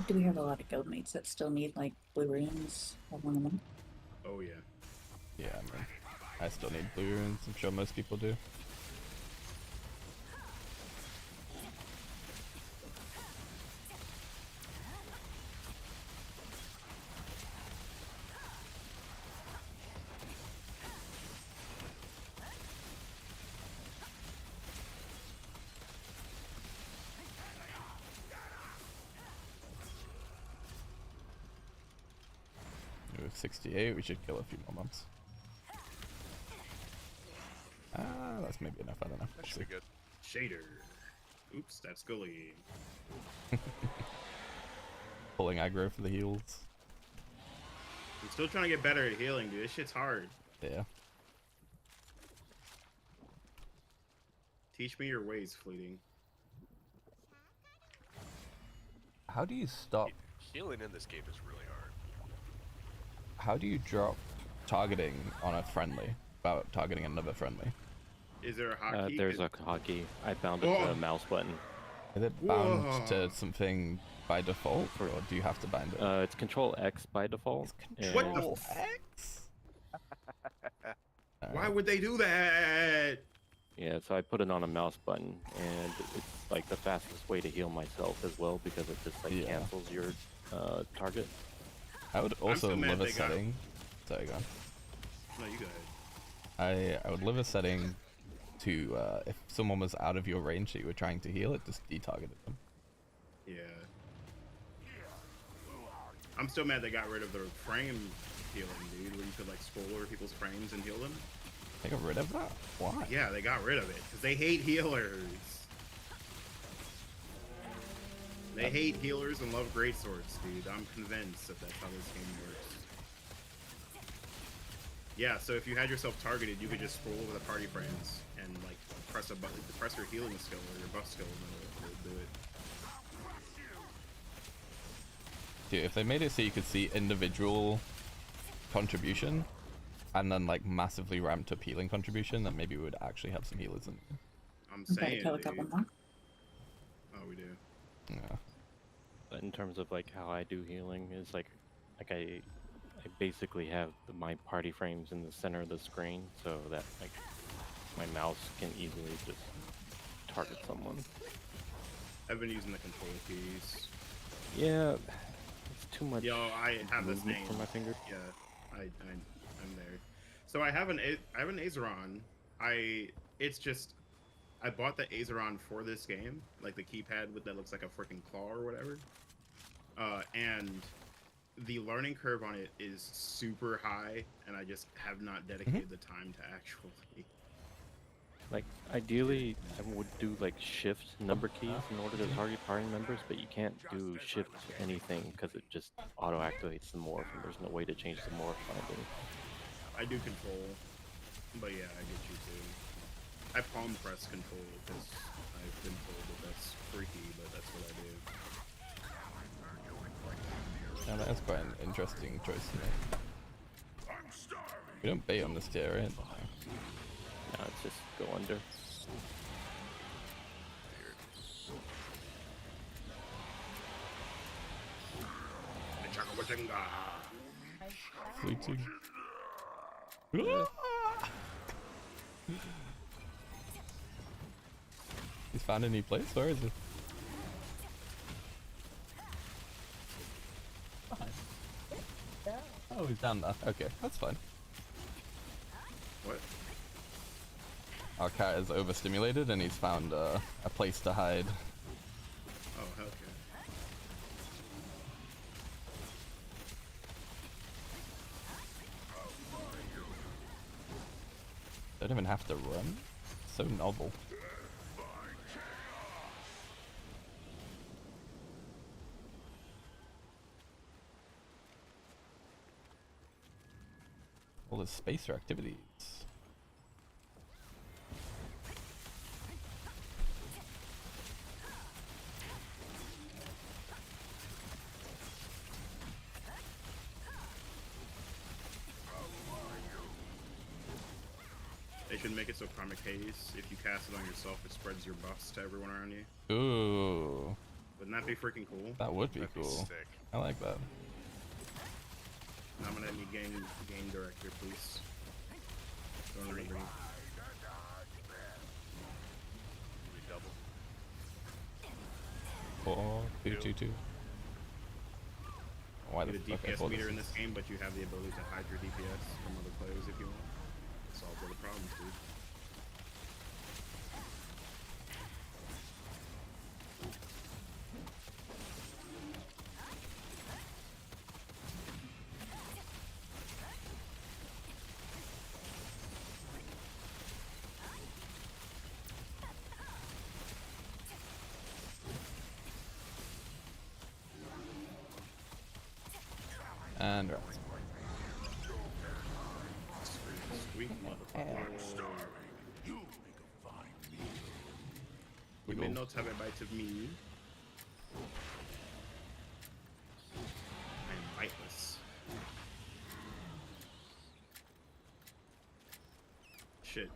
Do we have a lot of guildmates that still need like blue runes or one of them? Oh yeah. Yeah, I mean, I still need blue runes. I'm sure most people do. With 68, we should kill a few more mobs. That's maybe enough, I don't know. That should be good. Shader. Oops, that's Gully. Pulling aggro for the heals. I'm still trying to get better at healing, dude. This shit's hard. Yeah. Teach me your ways, Fleeting. How do you stop? Healing in this game is really hard. How do you drop targeting on a friendly without targeting another friendly? Is there a hotkey? There's a hotkey. I bound it to a mouse button. Is it bound to something by default, or do you have to bind it? It's Control X by default. What the X? Why would they do that? Yeah, so I put it on a mouse button, and it's like the fastest way to heal myself as well because it just like cancels your target. I would also love a setting. Sorry, go on. No, you go ahead. I would love a setting to if someone was out of your range that you were trying to heal, it just detargeted them. Yeah. I'm still mad they got rid of the frame healing, dude, where you could like scroll over people's frames and heal them. They got rid of that? Why? Yeah, they got rid of it because they hate healers. They hate healers and love greatswords, dude. I'm convinced that that's how this game works. Yeah, so if you had yourself targeted, you could just scroll over the party frames and like press a button, press your healing skill or your buff skill, and it'll do it. Dude, if they made it so you could see individual contribution, and then like massively ramped up healing contribution, then maybe we would actually have some healers in there. I'm saying, kill a couple more. Oh, we do. Yeah. But in terms of like how I do healing is like I basically have my party frames in the center of the screen so that like my mouse can easily just target someone. I've been using the control keys. Yeah, it's too much. Yo, I have this name for my finger. Yeah, I'm there. So I have an Azeron. It's just I bought the Azeron for this game, like the keypad with that looks like a freaking claw or whatever. And the learning curve on it is super high, and I just have not dedicated the time to actually. Like ideally, I would do like shift number keys in order to target party members, but you can't do shift anything because it just auto activates the morph, and there's no way to change the morph finding. I do control, but yeah, I get you too. I palm press control because I've been told that that's freaky, but that's what I do. Yeah, that's quite an interesting choice to make. We don't bait on this tier, right? No, it's just go under. Fleeting. He's found a new place? Where is it? Oh, he's down there. Okay, that's fine. What? Our cat is overstimulated and he's found a place to hide. Oh, okay. Don't even have to run. So novel. All the spacer activities. They should make it so Karmic Haze, if you cast it on yourself, it spreads your buffs to everyone around you. Ooh. Wouldn't that be freaking cool? That would be That'd be cool. sick. I like that. Nominate me game director, please. Don't remember. We double. 4, 2, 2, 2. Why the Get a fuck I DPS pulled meter this? in this game, but you have the ability to hide your DPS from other players if you want. Solves all the problems, dude. And right. Sweet motherfucker. You may not have a bite of me. shit.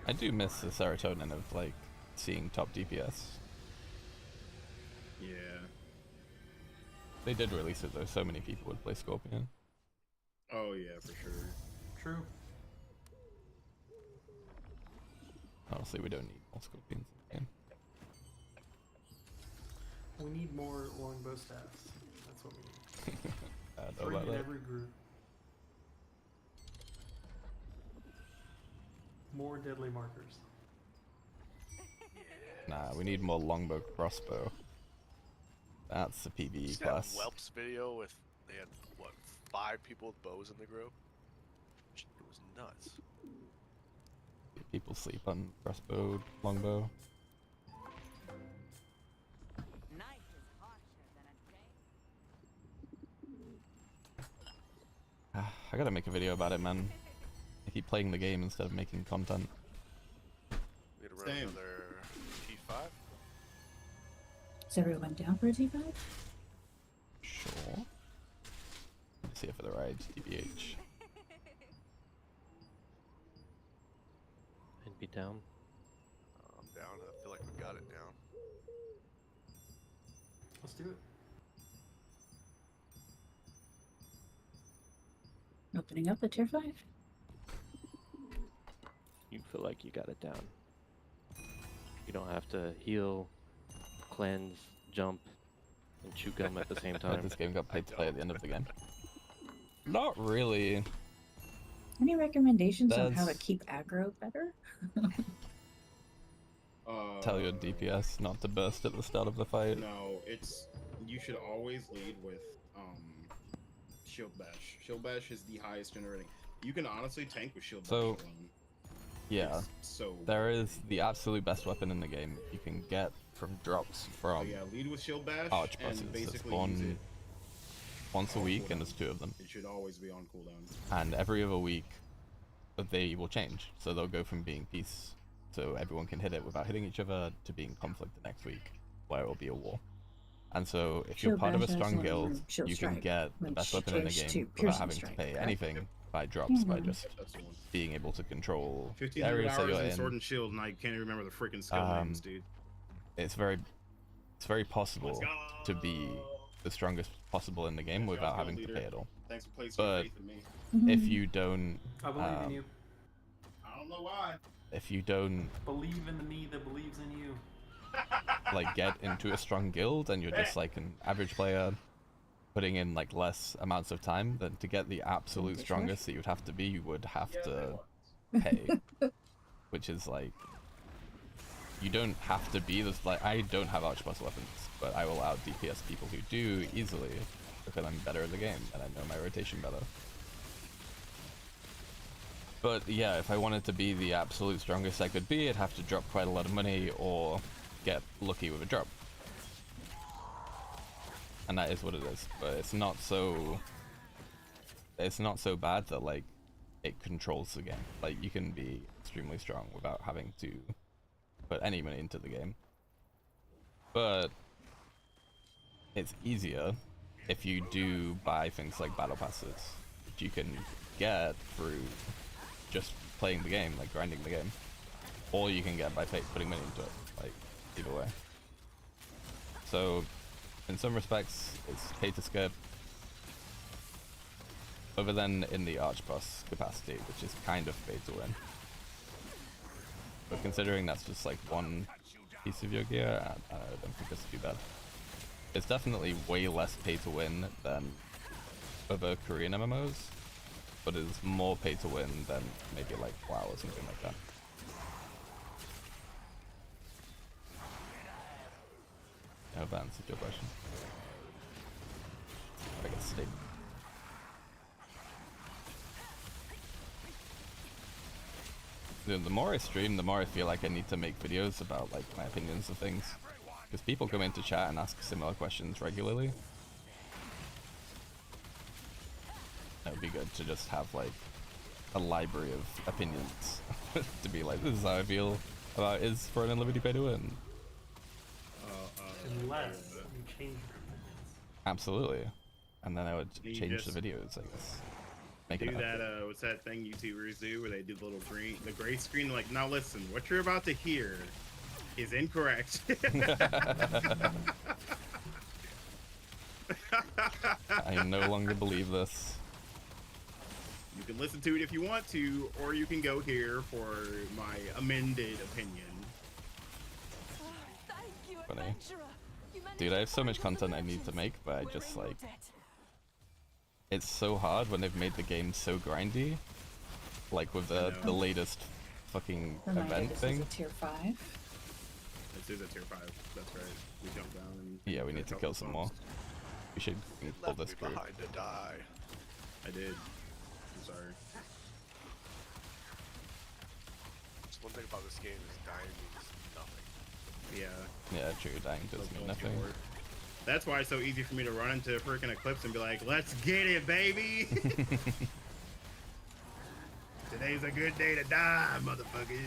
I do miss the serotonin of like seeing top DPS. Yeah. They did release it though, so many people would play Scorpion. Oh yeah, for sure. True. Honestly, we don't need more Scorpions in the game. We need more longbow staffs. That's what we need. I don't know 3 about in that. every group. More deadly markers. Nah, we need more longbow crossbow. That's the PvE See class. that Whelps video with they had what 5 people with bows in the group? It was nuts. People sleep on crossbow, longbow. I gotta make a video about it, man. I keep playing the game instead of making content. We had to run Same. another T5. Is everyone down for a T5? Sure. Let's see if it arrives, TBH. I'd be down. I'm down. I feel like we got it down. Let's do it. Opening up a tier 5? You feel like you got it down. You don't have to heal, cleanse, jump, and chew gum at the same But time. this game got paid to play at the end of the game. Not really. Any recommendations on how to That's- keep aggro better? Tell your DPS not to burst at the start of the fight. No, you should always lead with shield bash. Shield bash is the highest generating. You can honestly tank with shield bash alone. Yeah, So there is the absolute best weapon in the game you can get from drops from yeah, lead with shield bash arch and bosses. That basically use spawn it once a on week, and cooldown. there's 2 of them. It should always be on cooldown. And every other week, they will change. So they'll go from being peace, so everyone can hit it without hitting each other, to being conflict the next week, where it will be a war. And so if you're Shield part of a bash has strong one of guild, them, shield you can strike, get the which best weapon in the change game to without piercing having to strike, pay correct? anything by drops, by Mhm. just That's the one. being able to control the 1500 areas that hours you're in Sword in. and Shield, and I can't even remember the freaking skill names, dude. It's very possible to be the strongest possible in the game without go, having to leader. pay at all. Thanks for placing But faith in me. if you don't, I believe in you. I don't know why. if you don't Believe in the me that believes in you. like get into a strong guild and you're just like an average player putting in like less amounts of time, then to get the absolute strongest that you would have to be, you would have to pay. Which is like, you don't have to be this, like, I don't have archboss weapons, but I will out DPS people who do easily because I'm better at the game and I know my rotation better. But yeah, if I wanted to be the absolute strongest I could be, I'd have to drop quite a lot of money or get lucky with a drop. And that is what it is, but it's not so bad that like it controls the game. Like you can be extremely strong without having to put any money into the game. But it's easier if you do buy things like battle passes, which you can get through just playing the game, like grinding the game, or you can get by putting money into it, like either way. So in some respects it's pay to skip, other than in the archboss capacity, which is kind of pay to win. But considering that's just like one piece of your gear, I don't think it's too bad. It's definitely way less pay to win than other Korean MMOs, but it's more pay to win than maybe like WoW or something like that. I hope that answered your question. I guess stay. The more I stream, the more I feel like I need to make videos about like my opinions of things, because people come into chat and ask similar questions regularly. It would be good to just have like a library of opinions to be like, this is how I feel about is for an unlimited pay to win. Unless you change your opinions. Absolutely. And then I would You change just the videos, I guess. Make Do it that, what's that thing YouTubers do where they do the little the gray screen, like, now listen, what you're about to hear is incorrect. I no longer believe this. You can listen to it if you want to, or you can go here for my amended opinion. Funny. Dude, I have so much content I need to make, but I just like... It's so hard when they've made the game so grindy. Like with the latest fucking event this thing. is a tier 5. This is a tier 5, that's right. We jump down and... Yeah, we need to kill some more. We should pull this through. Behind to die. I did. I'm sorry. Just one thing about this game is dying means nothing. Yeah. Yeah, true, dying does mean nothing. That's why it's so easy for me to run into a freaking eclipse and be like, let's get it, baby! Today's a good day to die, motherfuckers.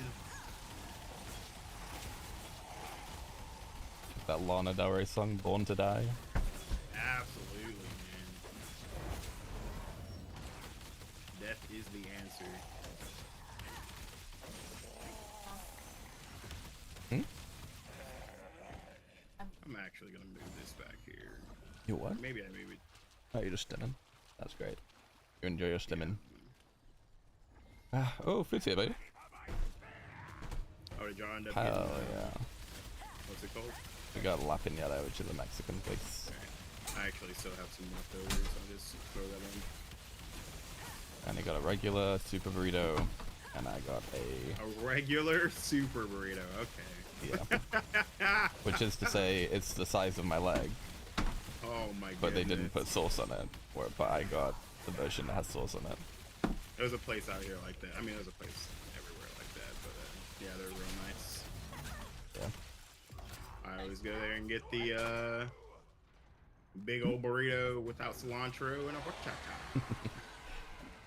That Lana Del Rey song, Born to Die. Absolutely, man. Death is the answer. I'm actually gonna move this back here. You what? Maybe. Oh, you're just stimming. That's great. You enjoy your stimming. Oh, food's here, baby. Oh, did y'all end up Hell getting, yeah. what's it called? We got La Piñata, which is a Mexican place. I actually still have some leftovers, so I'll just throw that in. And I got a regular super burrito, and I got a regular super burrito, okay. Yeah. Which is to say, it's the size of my leg. Oh my god. But they didn't put sauce on it. But I got the version that has sauce on it. There's a place out here like that. I mean, there's a place everywhere like that, but yeah, they're real nice. Yeah. I always go there and get the big old burrito without cilantro and a horchata.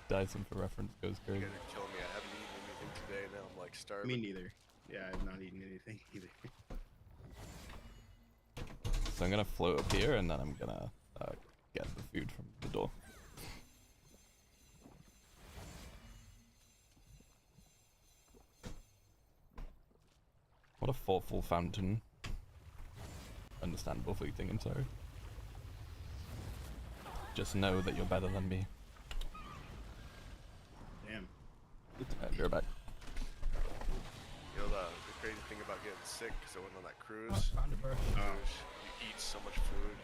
Dyson for reference goes You're crazy. gonna kill me. I haven't eaten anything today. Now I'm like starving. Me neither. Yeah, I've not eaten anything either. So I'm gonna float up here, and then I'm gonna get the food from the door. What a thoughtful fountain. Understandable fleeting, I'm sorry. Just know that you're better than me. Damn. Go back. You know the crazy thing about getting sick, because I went on that cruise. You eat so much food,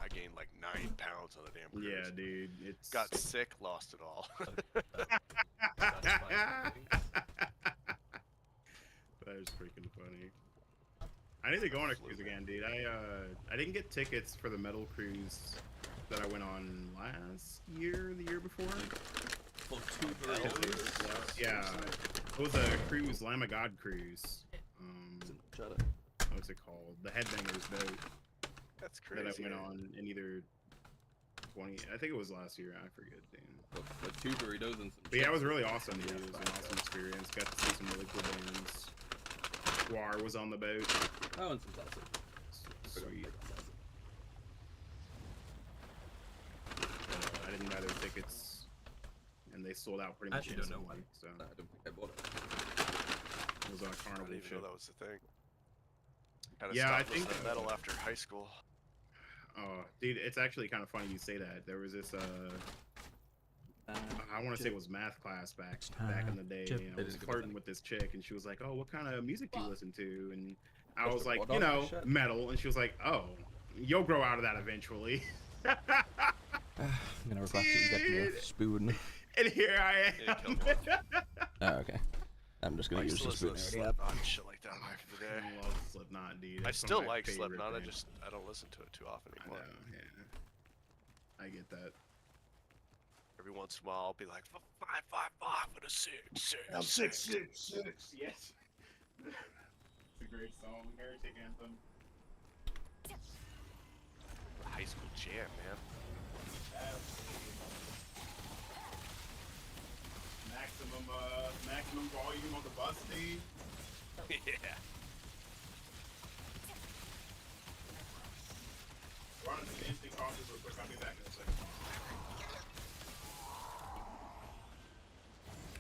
I gained like 9 pounds on the damn cruise. Yeah, dude. It's got sick, lost it all. That is freaking funny. I need to go on a cruise again, dude. I didn't get tickets for the metal cruise that I went on last year, the year before. Yeah, it was a cruise, Lamb of God cruise. What's it called? The Headbangers boat. That's crazy. That I went on in either 20. I think it was last year. I forget, dude. With 2 burritos and some. But yeah, it was really awesome, dude. It was an awesome experience. Got to see some really cool bands. Guar was on the boat. Oh, and some salsa. Sweet. I didn't buy their tickets, and they sold out pretty much instantly. So I don't think I bought it. It was on a I carnival didn't even ship. know that was the thing. Kinda Yeah, I stopped think listening to metal after high school. Oh, dude, it's actually kind of funny you say that. There was this I want to say it was math class back in the day. And I was flirting with this chick, and she was like, "Oh, what kind of music do you listen to?" And I was like, "You know, metal." And she was like, "Oh, you'll grow out of that eventually." I'm gonna request that you get me a spoon. And here I am. Oh, okay. I'm just gonna use the spoon. Slipknot and shit like that back in the day. I love Slipknot, dude. I That's still one of my like favorite Slipknot. bands. I don't listen to it too often I anymore. know, yeah. I get that. Every once in a while, I'll be like 5, 5, 5 with a 6, 6, I'm 6. 6. Yes. It's a great song. Heretic anthem. High school jam, man. maximum volume on the bus feed. Yeah. We're on some instant causes real quick. I'll be back in a second.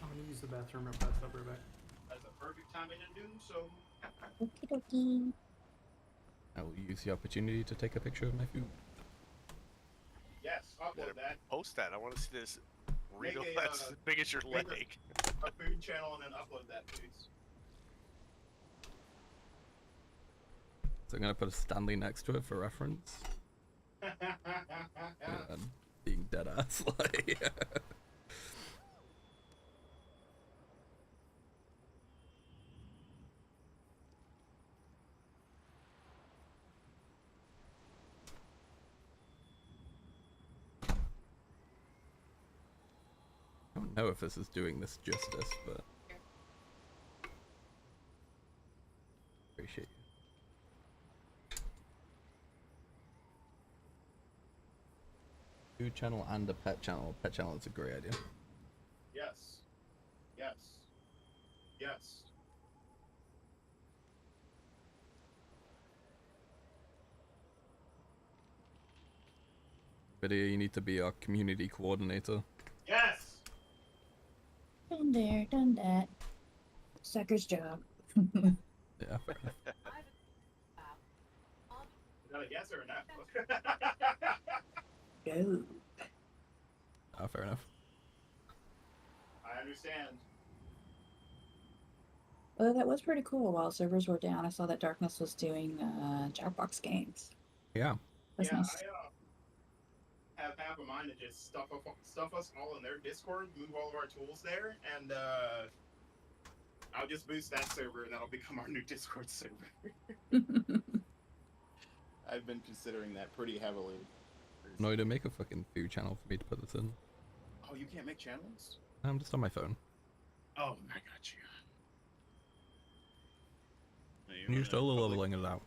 I'm gonna use the bathroom real fast. I'll be right back. That's a perfect timing to do so. Okie dokie. I will use the opportunity to take a picture of my food. Yes, upload that. Post that. I want to see this Make real a, that's as big as your make leg. a food channel and then upload that, please. So I'm gonna put a Stanley next to it for reference. And being dead ass like. I don't know if this is doing this justice, but appreciate you. Food channel and a pet channel. Pet channel is a great idea. Yes. Yes. Yes. Video, you need to be our community coordinator. Yes. Been there, done that. Sucker's job. Yeah, fair enough. Is that a yes or a no? Go. Fair enough. I understand. Well, that was pretty cool. While servers were down, I saw that Darkness was doing Jackbox games. Yeah. That's nice. I have half a mind to just stuff us all in their Discord, move all of our tools there, and I'll just boost that server, and that'll become our new Discord server. I've been considering that pretty heavily. No, to make a fucking food channel for me to put this in. Oh, you can't make channels? I'm just on my phone. Oh, I got you. You're still leveling it out.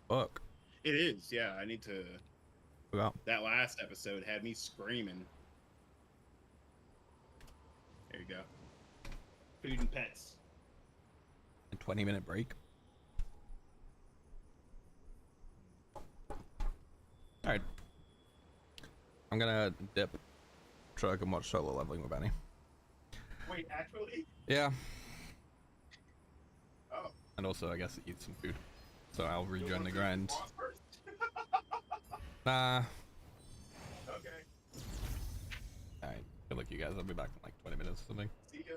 Fuck. It is, yeah. I need to. Wow. That last episode had me screaming. There you go. Food and pets. A 20-minute break. Alright. I'm gonna dip, truck, and watch solo leveling with Benny. Wait, actually? Yeah. Oh. And also, I guess, eat some food. So I'll rejoin the grind. Nah. Okay. Alright. Good luck, you guys. I'll be back in like 20 minutes or something. See ya.